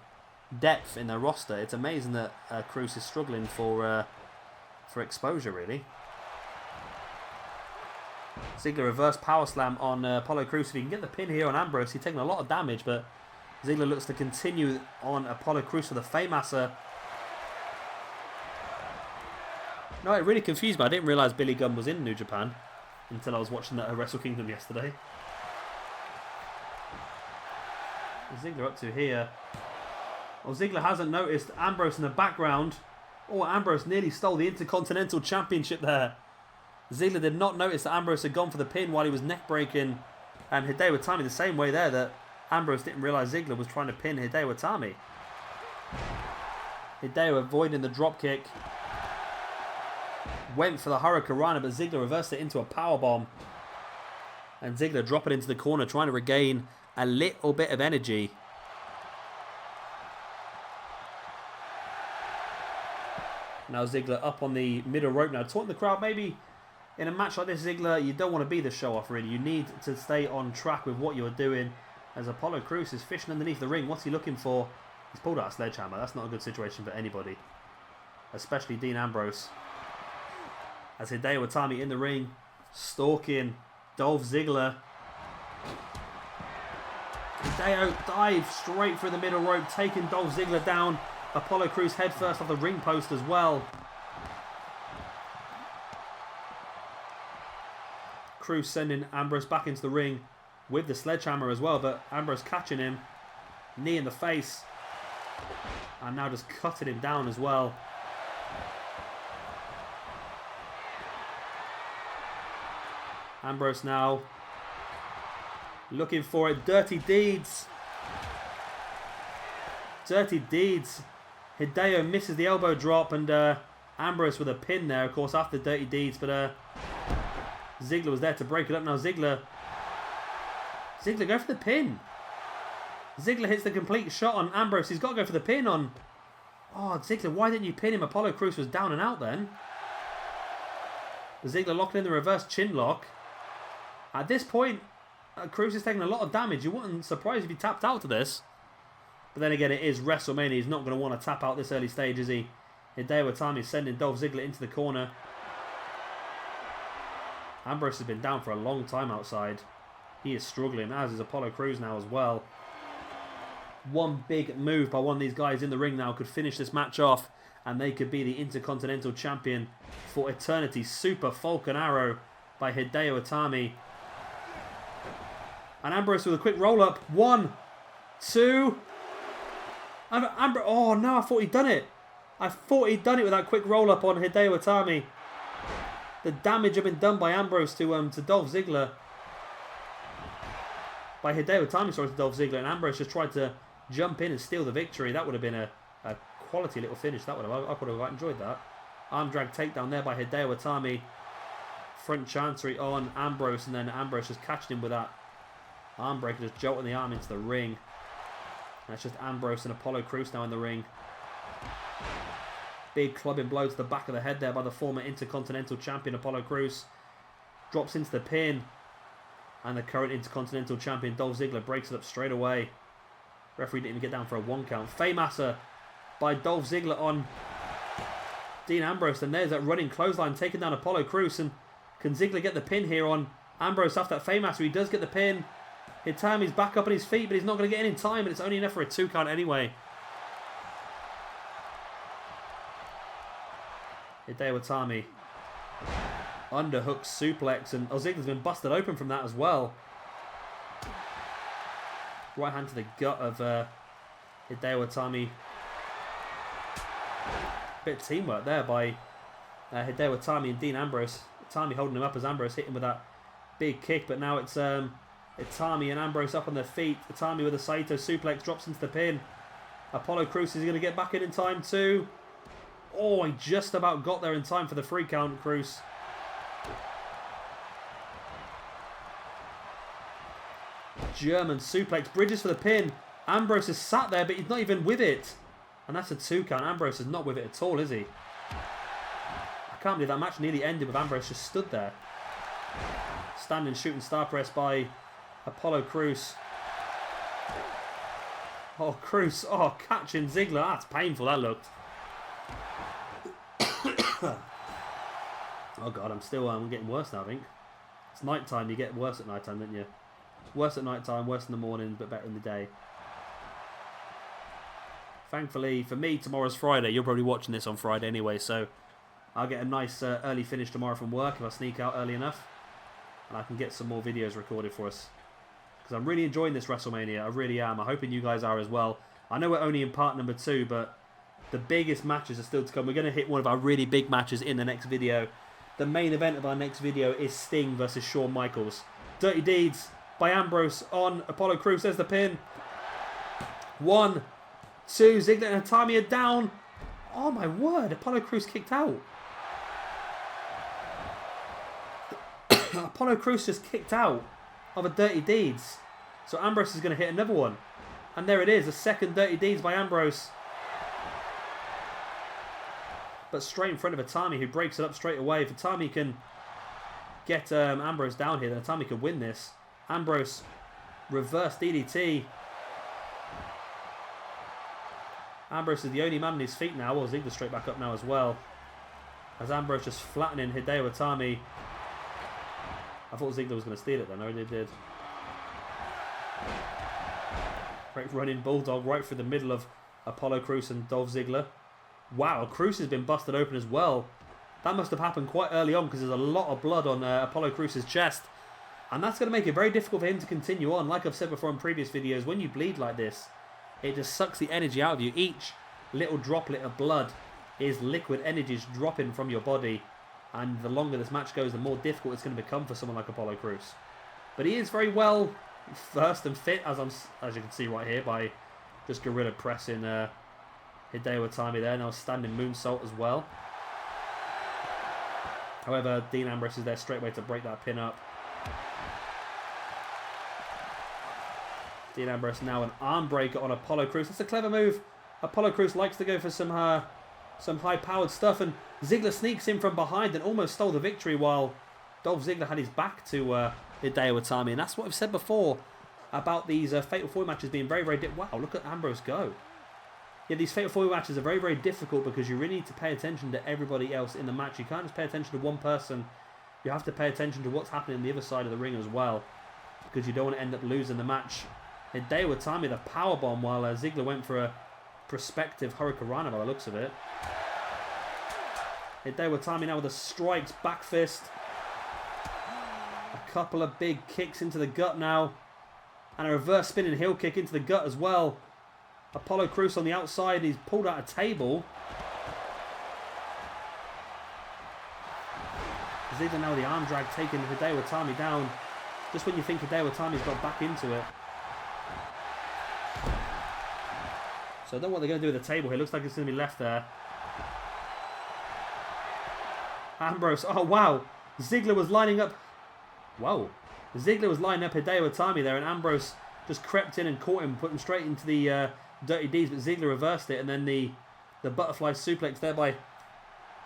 depth in their roster, it's amazing that Crews is struggling for exposure, really. Ziggler reverse power slam on Apollo Crews. If he can get the pin here on Ambrose, he's taking a lot of damage, but Ziggler looks to continue on Apollo Crews for the Faymaster. No, it really confused me. I didn't realise Billy Gunn was in New Japan until I was watching that at Wrestle Kingdom yesterday. What's Ziggler up to here? Well, Ziggler hasn't noticed Ambrose in the background. Oh, Ambrose nearly stole the Intercontinental Championship there. Ziggler did not notice that Ambrose had gone for the pin while he was neck breaking Hideo Itami the same way there that Ambrose didn't realise Ziggler was trying to pin Hideo Itami. Hideo avoiding the dropkick. Went for the Hurricanrana, but Ziggler reversed it into a powerbomb. And Ziggler dropping into the corner, trying to regain a little bit of energy. Now Ziggler up on the middle rope now, taunting the crowd. Maybe in a match like this, Ziggler, you don't want to be the show-off, really. You need to stay on track with what you're doing. As Apollo Crews is fishing underneath the ring. What's he looking for? He's pulled out a sledgehammer. That's not a good situation for anybody. Especially Dean Ambrose. As Hideo Itami in the ring, stalking Dolph Ziggler. Hideo dives straight through the middle rope, taking Dolph Ziggler down. Apollo Crews head first off the ring post as well. Crews sending Ambrose back into the ring with the sledgehammer as well, but Ambrose catching him. Knee in the face. And now just cutting him down as well. Ambrose now looking for it. Dirty deeds. Dirty deeds. Hideo misses the elbow drop, and Ambrose with a pin there, of course, after dirty deeds. But Ziggler was there to break it up. Now Ziggler go for the pin. Ziggler hits the complete shot on Ambrose. He's got to go for the pin on... Oh, Ziggler, why didn't you pin him? Apollo Crews was down and out then. Ziggler locking in the reverse chin lock. At this point, Crews is taking a lot of damage. You wouldn't surprise if he tapped out to this. But then again, it is WrestleMania. He's not going to want to tap out this early stage, is he? Hideo Itami is sending Dolph Ziggler into the corner. Ambrose has been down for a long time outside. He is struggling, as is Apollo Crews now as well. One big move by one of these guys in the ring now could finish this match off, and they could be the Intercontinental Champion for eternity. Super Falcon Arrow by Hideo Itami. And Ambrose with a quick roll-up. 1, 2... Oh no, I thought he'd done it. I thought he'd done it with that quick roll-up on Hideo Itami. the damage had been done by Ambrose to Dolph Ziggler. By Hideo Itami, sorry, to Dolph Ziggler, and Ambrose just tried to jump in and steal the victory. That would have been a quality little finish. That would have, I would have quite enjoyed that. Arm drag takedown there by Hideo Itami. Front chancery on Ambrose, and then Ambrose just catching him with that arm breaker, just jolting the arm into the ring. And that's just Ambrose and Apollo Crews now in the ring. Big clubbing blow to the back of the head there by the former Intercontinental Champion Apollo Crews. Drops into the pin. And the current Intercontinental Champion Dolph Ziggler breaks it up straight away. Referee didn't even get down for a 1 count. Faymaster by Dolph Ziggler on Dean Ambrose. And there's that running clothesline taking down Apollo Crews. And can Ziggler get the pin here on Ambrose after that Faymaster? He does get the pin. Itami's back up on his feet, but he's not going to get in time. And it's only enough for a 2 count anyway. Hideo Itami. Underhook suplex, and Ziggler's been busted open from that as well. Right hand to the gut of Hideo Itami. Bit of teamwork there by Hideo Itami and Dean Ambrose. Itami holding him up as Ambrose hit him with that big kick, but now it's Itami and Ambrose up on their feet. Itami with a Saito suplex drops into the pin. Apollo Crews is going to get back in time too. Oh, he just about got there in time for the 3 count, Crews. German suplex, bridges for the pin. Ambrose is sat there, but he's not even with it. And that's a 2 count. Ambrose is not with it at all, is he? I can't believe that match nearly ended with Ambrose just stood there. Standing shooting star press by Apollo Crews. Oh, Crews. Oh, catching Ziggler. That's painful, that looked. Oh, God, I'm getting worse now, I think. It's night time. You get worse at night time, don't you? Worse at night time, worse in the morning, but better in the day. Thankfully, for me, tomorrow's Friday. You're probably watching this on Friday anyway, so I'll get a nice early finish tomorrow from work if I sneak out early enough. And I can get some more videos recorded for us. Because I'm really enjoying this WrestleMania. I really am. I'm hoping you guys are as well. I know we're only in part number 2, but the biggest matches are still to come. We're going to hit one of our really big matches in the next video. The main event of our next video is Sting versus Shawn Michaels. Dirty Deeds by Ambrose on Apollo Crews. There's the pin. 1, 2. Ziggler and Itami are down. Oh my word. Apollo Crews kicked out. Apollo Crews just kicked out of a Dirty Deeds. So Ambrose is going to hit another one. And there it is. A second Dirty Deeds by Ambrose. But straight in front of Itami, who breaks it up straight away. If Itami can get Ambrose down here, then Itami can win this. Ambrose reverse DDT. Ambrose is the only man on his feet now. Well, Ziggler straight back up now as well. As Ambrose just flattening Hideo Itami. I thought Ziggler was going to steal it then. No, he did. Great running bulldog right through the middle of Apollo Crews and Dolph Ziggler. Wow, Crews has been busted open as well. That must have happened quite early on because there's a lot of blood on Apollo Crews' chest. And that's going to make it very difficult for him to continue on. Like I've said before in previous videos, when you bleed like this, it just sucks the energy out of you. Each little droplet of blood is liquid energy dropping from your body. And the longer this match goes, the more difficult it's going to become for someone like Apollo Crews. But he is very well versed and fit, as you can see right here, by just gorilla pressing Hideo Itami there. Now standing moonsault as well. However, Dean Ambrose is there straight away to break that pin up. Dean Ambrose now an arm breaker on Apollo Crews. That's a clever move. Apollo Crews likes to go for some high-powered stuff, and Ziggler sneaks in from behind and almost stole the victory while Dolph Ziggler had his back to Hideo Itami. And that's what I've said before about these Fatal 4 matches being very, very difficult. Wow, look at Ambrose go. Yeah, these Fatal 4 matches are very, very difficult because you really need to pay attention to everybody else in the match. You can't just pay attention to one person. You have to pay attention to what's happening on the other side of the ring as well, because you don't want to end up losing the match. Hideo Itami the powerbomb while Ziggler went for a prospective Hurricanrana by the looks of it. Hideo Itami now with the strikes, back fist. A couple of big kicks into the gut now. And a reverse spinning heel kick into the gut as well. Apollo Crews on the outside, he's pulled out a table. Ziggler now with the arm drag taking Hideo Itami down. Just when you think Hideo Itami's got back into it. So I don't know what they're going to do with the table here. Looks like it's going to be left there. Ambrose. Oh, wow. Ziggler was lining up. Whoa. Ziggler was lining up Hideo Itami there, and Ambrose just crept in and caught him, put him straight into the Dirty Deeds, but Ziggler reversed it, and then the butterfly suplex there by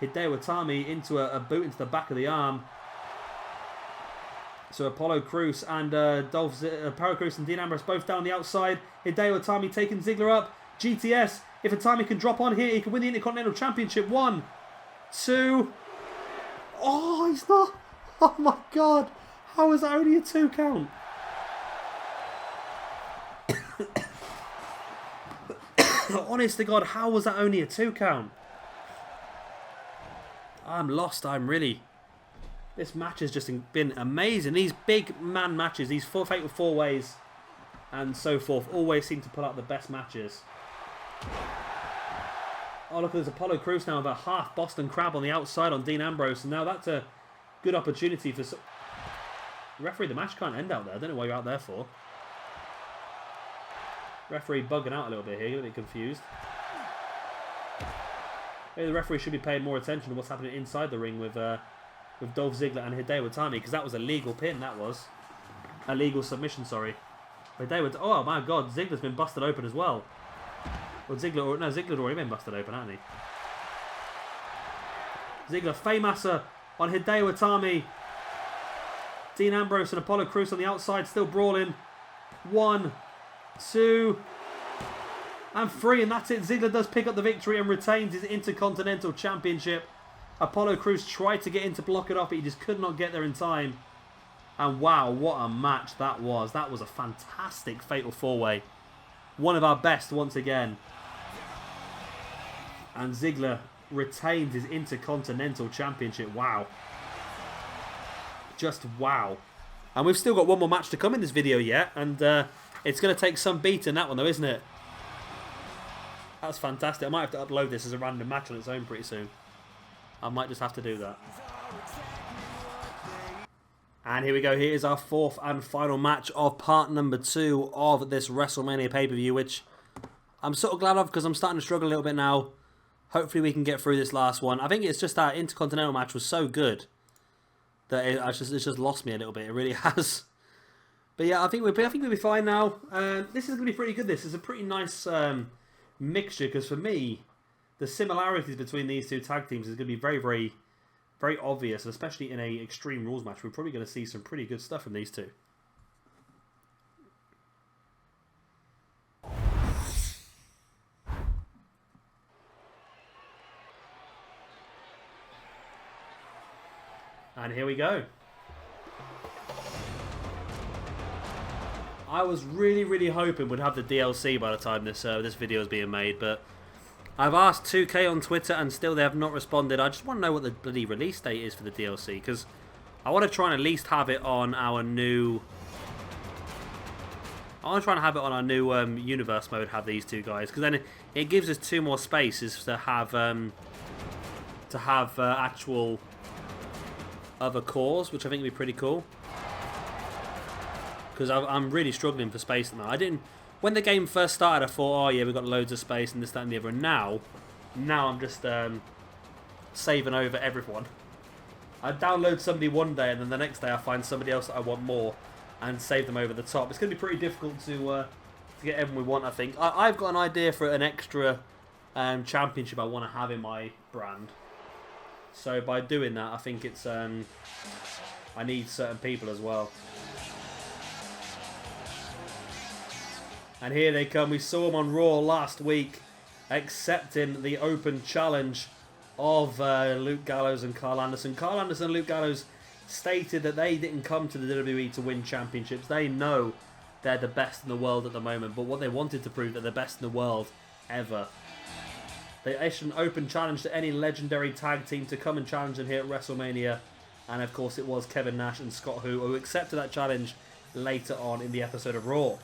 Hideo Itami into a boot into the back of the arm. So Apollo Crews and Apollo Crews and Dean Ambrose both down the outside. Hideo Itami taking Ziggler up. GTS. If Itami can drop on here, he can win the Intercontinental Championship. 1, 2. Oh, he's not. Oh my God. How is that only a 2 count? Honest to God, how was that only a 2 count? I'm lost. This match has just been amazing. These big man matches, these fatal 4-ways and so forth, always seem to pull out the best matches. Oh, look, there's Apollo Crews now about half Boston Crab on the outside on Dean Ambrose. And now that's a good opportunity for... Referee, the match can't end out there. I don't know what you're out there for. Referee bugging out a little bit here. You're a bit confused. Maybe the referee should be paying more attention to what's happening inside the ring with Dolph Ziggler and Hideo Itami, because that was a legal pin. That was a legal submission. Sorry. Oh my God, Ziggler's been busted open as well. Well, Ziggler's already been busted open, hasn't he? Ziggler Faymaster on Hideo Itami. Dean Ambrose and Apollo Crews on the outside, still brawling. 1, 2, and 3, and that's it. Ziggler does pick up the victory and retains his Intercontinental Championship. Apollo Crews tried to get in to block it off, but he just could not get there in time. And wow, what a match that was. That was a fantastic fatal 4-way. One of our best once again. And Ziggler retains his Intercontinental Championship. Wow. Just wow. And we've still got one more match to come in this video yet. And it's going to take some beating, that one though, isn't it? That's fantastic. I might have to upload this as a random match on its own pretty soon. I might just have to do that. And here we go. Here is our 4th and final match of part number 2 of this WrestleMania pay-per-view, which I'm sort of glad of because I'm starting to struggle a little bit now. Hopefully we can get through this last one. I think it's just that Intercontinental match was so good that it's just lost me a little bit. It really has. But yeah, I think we'll be fine now. This is going to be pretty good. This is a pretty nice mixture because for me, the similarities between these two tag teams is going to be very, very, very obvious, and especially in a Extreme Rules match. We're probably going to see some pretty good stuff from these two. And here we go. I was really, really hoping we'd have the DLC by the time this video is being made, but I've asked 2K on Twitter and still they have not responded. I just want to know what the bloody release date is for the DLC, because I want to try and at least have it on our new... universe mode, have these two guys, because then it gives us 2 more spaces to have actual other cores, which I think would be pretty cool. Because I'm really struggling for space now. I didn't... When the game first started, I thought, oh yeah, we've got loads of space and this, that and the other. And now I'm just saving over everyone. I download somebody one day and then the next day I find somebody else that I want more and save them over the top. It's going to be pretty difficult to get everyone we want, I think. I've got an idea for an extra championship I want to have in my brand. So by doing that, I think it's I need certain people as well. And here they come. We saw them on Raw last week, accepting the open challenge of Luke Gallows and Karl Anderson. Karl Anderson and Luke Gallows stated that they didn't come to the WWE to win championships. They know they're the best in the world at the moment, but what they wanted to prove that they're the best in the world ever. They issued an open challenge to any legendary tag team to come and challenge them here at WrestleMania. And of course it was Kevin Nash and Scott who accepted that challenge later on in the episode of Raw.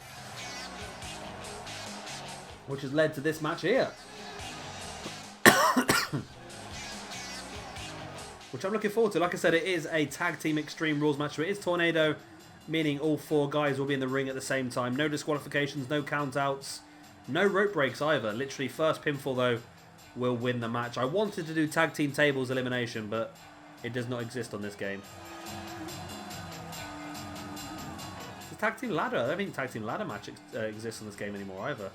Which has led to this match here. which I'm looking forward to. Like I said, it is a tag team Extreme Rules match. So it is Tornado, meaning all 4 guys will be in the ring at the same time. No disqualifications, no countouts, no rope breaks either. Literally, first pinfall, though, will win the match. I wanted to do tag team tables elimination, but it does not exist on this game. The tag team ladder. I don't think tag team ladder match exists on this game anymore either.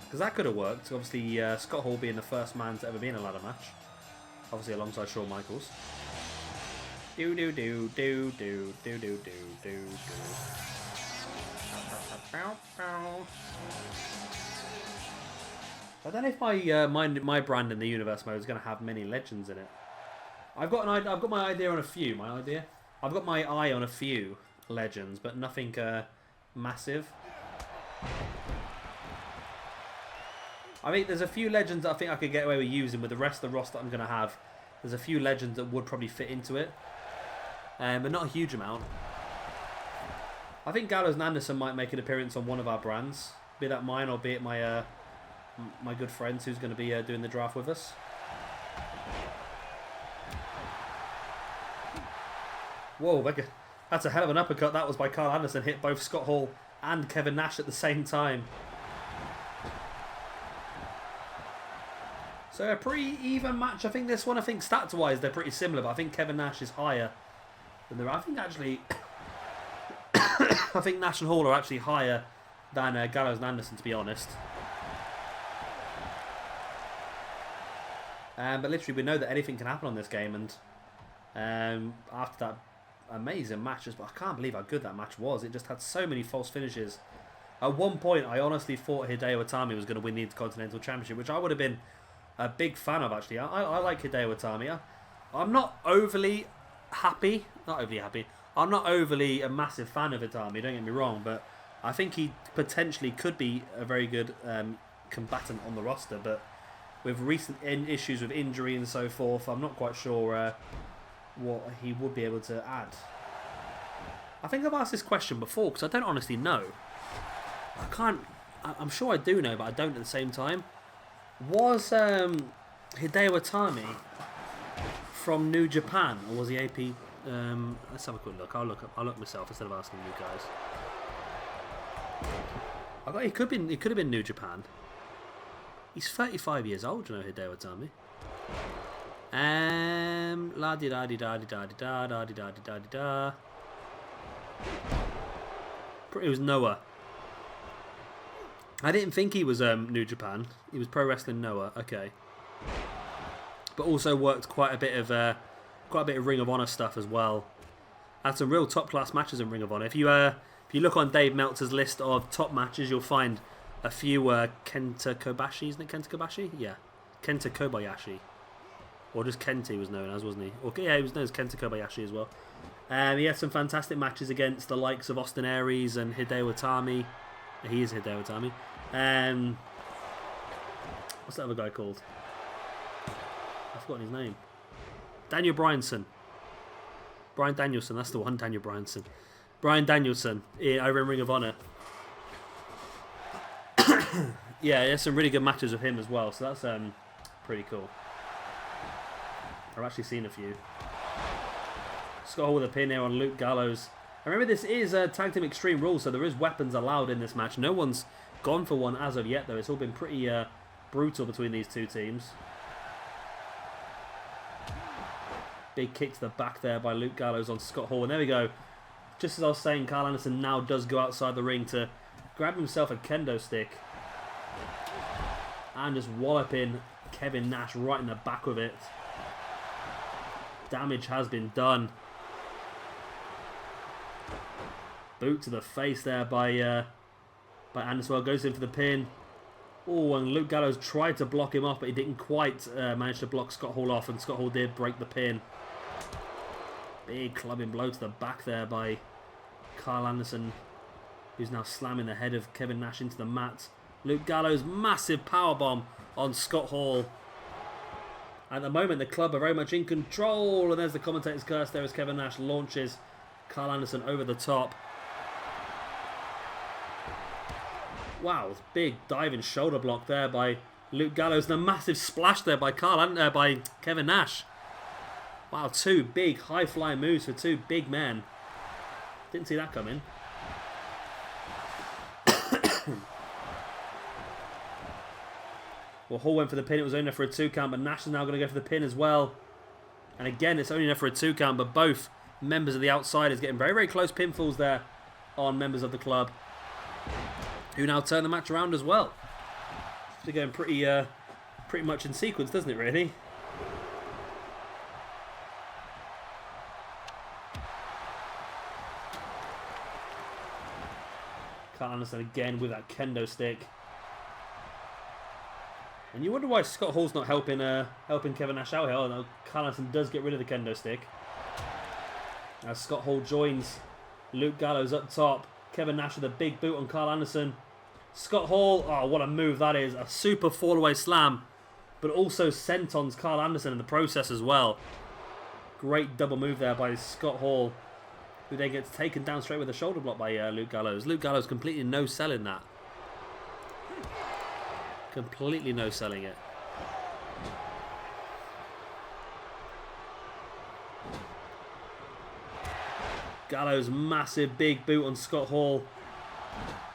Because that could have worked. Obviously, Scott Hall being the first man to ever be in a ladder match. Obviously, alongside Shawn Michaels. Do do do do do do do do do. I don't know if my brand in the universe mode is going to have many legends in it. I've got my idea on a few. I've got my eye on a few legends, but nothing massive. I mean, there's a few legends that I think I could get away with using with the rest of the roster I'm going to have. There's a few legends that would probably fit into it, but not a huge amount. I think Gallows and Anderson might make an appearance on one of our brands, be that mine or be it my my good friends who's going to be doing the draft with us. Whoa, that's a hell of an uppercut. That was by Karl Anderson. Hit both Scott Hall and Kevin Nash at the same time. So a pretty even match. I think this one, stats-wise, they're pretty similar, but I think Kevin Nash is higher than the... I think actually... I think Nash and Hall are actually higher than Gallows and Anderson, to be honest. But literally, we know that anything can happen on this game, and after that amazing match, I can't believe how good that match was. It just had so many false finishes. At one point, I honestly thought Hideo Itami was going to win the Intercontinental Championship, which I would have been a big fan of, actually. I like Hideo Itami. I'm not overly happy. I'm not overly a massive fan of Itami, don't get me wrong, but I think he potentially could be a very good combatant on the roster, but with recent issues with injury and so forth, I'm not quite sure what he would be able to add. I think I've asked this question before, because I don't honestly know. I'm sure I do know, but I don't at the same time. Was Hideo Itami from New Japan, or was he AP? Let's have a quick look. I'll look myself instead of asking you guys. He could have been New Japan. He's 35 years old, you know, Hideo Itami. La di da di da di da di da da di da di da di da. It was Noah. I didn't think he was New Japan. He was Pro Wrestling Noah. Okay, but also worked quite a bit of Ring of Honor stuff as well. Had some real top class matches in Ring of Honor. If you look on Dave Meltzer's list of top matches, you'll find a few Kenta Kobashi, isn't it? Kenta Kobashi? Yeah, Kenta Kobayashi, or just Kenta was known as, wasn't he? Or yeah, he was known as Kenta Kobayashi as well. He had some fantastic matches against the likes of Austin Aries and Hideo Itami. He is Hideo Itami. What's that other guy called? I've forgotten his name. Daniel Bryanson. Bryan Danielson, that's the one, Daniel Bryanson. Bryan Danielson, over in Ring of Honor. Yeah, there's some really good matches with him as well, so that's pretty cool. I've actually seen a few. Scott Hall with a pin here on Luke Gallows. I remember this is Tag Team Extreme Rules, so there is weapons allowed in this match. No one's gone for one as of yet, though. It's all been pretty brutal between these two teams. Big kick to the back there by Luke Gallows on Scott Hall. And there we go. Just as I was saying, Karl Anderson now does go outside the ring to grab himself a kendo stick. And just walloping Kevin Nash right in the back with it. Damage has been done. Boot to the face there by Anderson. Well, goes in for the pin. Oh, and Luke Gallows tried to block him off, but he didn't quite manage to block Scott Hall off, and Scott Hall did break the pin. Big clubbing blow to the back there by Karl Anderson, who's now slamming the head of Kevin Nash into the mat. Luke Gallows, massive powerbomb on Scott Hall. At the moment, the club are very much in control, and there's the commentator's curse there as Kevin Nash launches Karl Anderson over the top. Wow, big diving shoulder block there by Luke Gallows, and a massive splash there by by Kevin Nash. Wow, two big high-flying moves for two big men. Didn't see that coming. Well, Hall went for the pin. It was only enough for a 2 count, but Nash is now going to go for the pin as well. And again, it's only enough for a 2 count, but both members of the Outsiders getting very, very close pinfalls there on members of the club, who now turn the match around as well. It's going pretty much in sequence, doesn't it, really? Karl Anderson again with that kendo stick. And you wonder why Scott Hall's not helping Kevin Nash out here. Oh no, Karl Anderson does get rid of the kendo stick. As Scott Hall joins Luke Gallows up top. Kevin Nash with a big boot on Karl Anderson. Scott Hall, oh what a move that is. A super fall-away slam. But also sentons Karl Anderson in the process as well. Great double move there by Scott Hall, who then gets taken down straight with a shoulder block by Luke Gallows. Luke Gallows completely no-selling that. Completely no-selling it. Gallows, massive big boot on Scott Hall.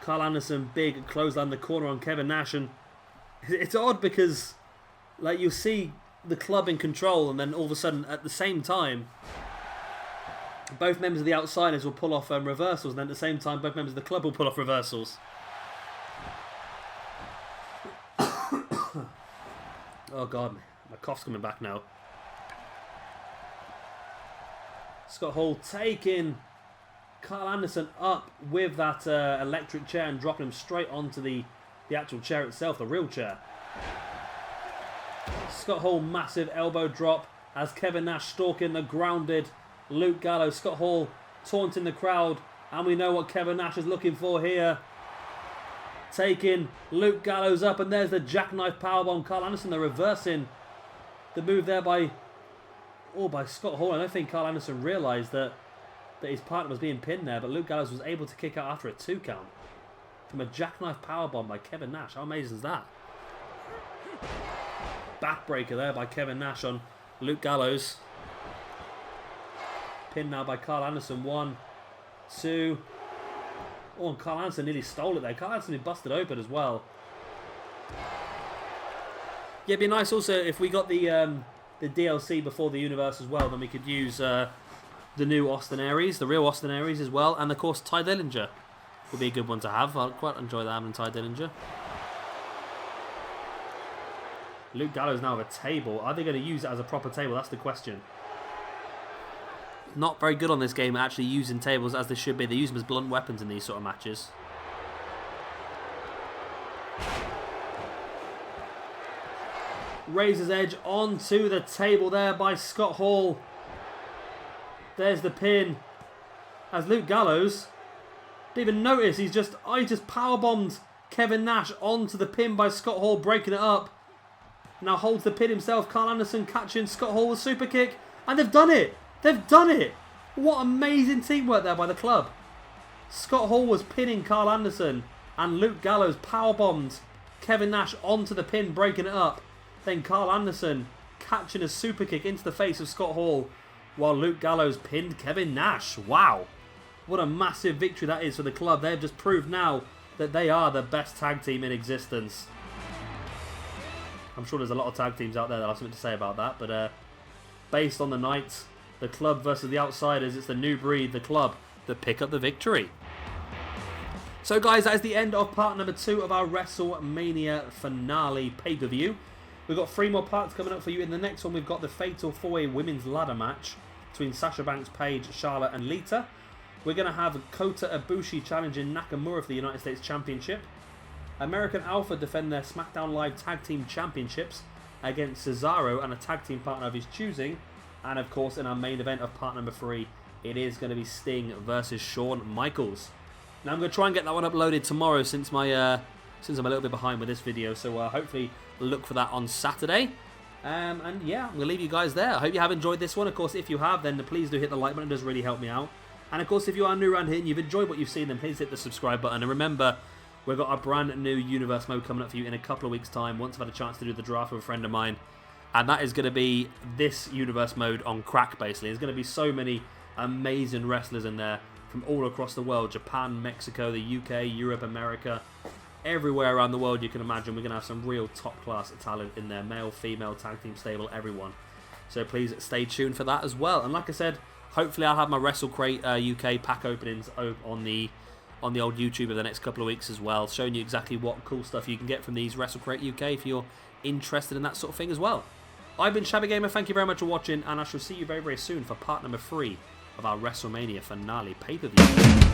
Karl Anderson, big clothesline in the corner on Kevin Nash. And it's odd because, like, you see the club in control, and then all of a sudden, at the same time, both members of the Outsiders will pull off reversals, and then at the same time, both members of the club will pull off reversals. Oh God, my cough's coming back now. Scott Hall taking Karl Anderson up with that electric chair and dropping him straight onto the actual chair itself, the real chair. Scott Hall, massive elbow drop as Kevin Nash stalking the grounded Luke Gallows. Scott Hall taunting the crowd, and we know what Kevin Nash is looking for here. Taking Luke Gallows up, and there's the jackknife powerbomb. Karl Anderson, they're reversing the move there by Scott Hall. I don't think Karl Anderson realised that his partner was being pinned there, but Luke Gallows was able to kick out after a 2 count from a jackknife powerbomb by Kevin Nash. How amazing is that? Backbreaker there by Kevin Nash on Luke Gallows. Pinned now by Karl Anderson. 1, 2. Oh, and Karl Anderson nearly stole it there. Karl Anderson had busted open as well. Yeah, it'd be nice also if we got the DLC before the universe as well. Then we could use the new Austin Aries, the real Austin Aries as well, and of course Ty Dillinger would be a good one to have. I'd quite enjoy that, having Ty Dillinger. Luke Gallows now with a table. Are they going to use it as a proper table? That's the question. Not very good on this game at actually using tables as they should be. They use them as blunt weapons in these sort of matches. Razor's Edge onto the table there by Scott Hall. There's the pin. As Luke Gallows didn't even notice. I just powerbombed Kevin Nash onto the pin by Scott Hall, breaking it up. Now holds the pin himself. Karl Anderson catching Scott Hall with super kick. And they've done it. They've done it. What amazing teamwork there by the club. Scott Hall was pinning Karl Anderson, and Luke Gallows powerbombed Kevin Nash onto the pin, breaking it up. Then Karl Anderson catching a super kick into the face of Scott Hall, while Luke Gallows pinned Kevin Nash. Wow. What a massive victory that is for the club. They've just proved now that they are the best tag team in existence. I'm sure there's a lot of tag teams out there that have something to say about that, but based on the night, the club versus the Outsiders, it's the new breed, the club, that pick up the victory. So guys, that is the end of part number 2 of our WrestleMania finale pay-per-view. We've got 3 more parts coming up for you. In the next one, we've got the Fatal 4-Way Women's Ladder match between Sasha Banks, Paige, Charlotte and Lita. We're going to have Kota Ibushi challenging Nakamura for the United States Championship. American Alpha defend their SmackDown Live Tag Team Championships against Cesaro and a tag team partner of his choosing. And of course, in our main event of part number 3, it is going to be Sting versus Shawn Michaels. Now I'm going to try and get that one uploaded tomorrow since I'm a little bit behind with this video. So hopefully look for that on Saturday. And yeah, I'm going to leave you guys there. I hope you have enjoyed this one. Of course, if you have, then please do hit the like button. It does really help me out. And of course, if you are new around here and you've enjoyed what you've seen, then please hit the subscribe button. And remember, we've got our brand new Universe mode coming up for you in a couple of weeks' time. Once I've had a chance to do the draft with a friend of mine. And that is going to be this universe mode on crack, basically. There's going to be so many amazing wrestlers in there from all across the world. Japan, Mexico, the UK, Europe, America. Everywhere around the world you can imagine. We're going to have some real top-class talent in there. Male, female, tag team stable, everyone. So please stay tuned for that as well. And like I said, hopefully I'll have my WrestleCrate UK pack openings on the old YouTube over the next couple of weeks as well, showing you exactly what cool stuff you can get from these WrestleCrate UK if you're interested in that sort of thing as well. I've been Shabby Gamer, thank you very much for watching, and I shall see you very, very soon for part number 3 of our WrestleMania finale pay-per-view.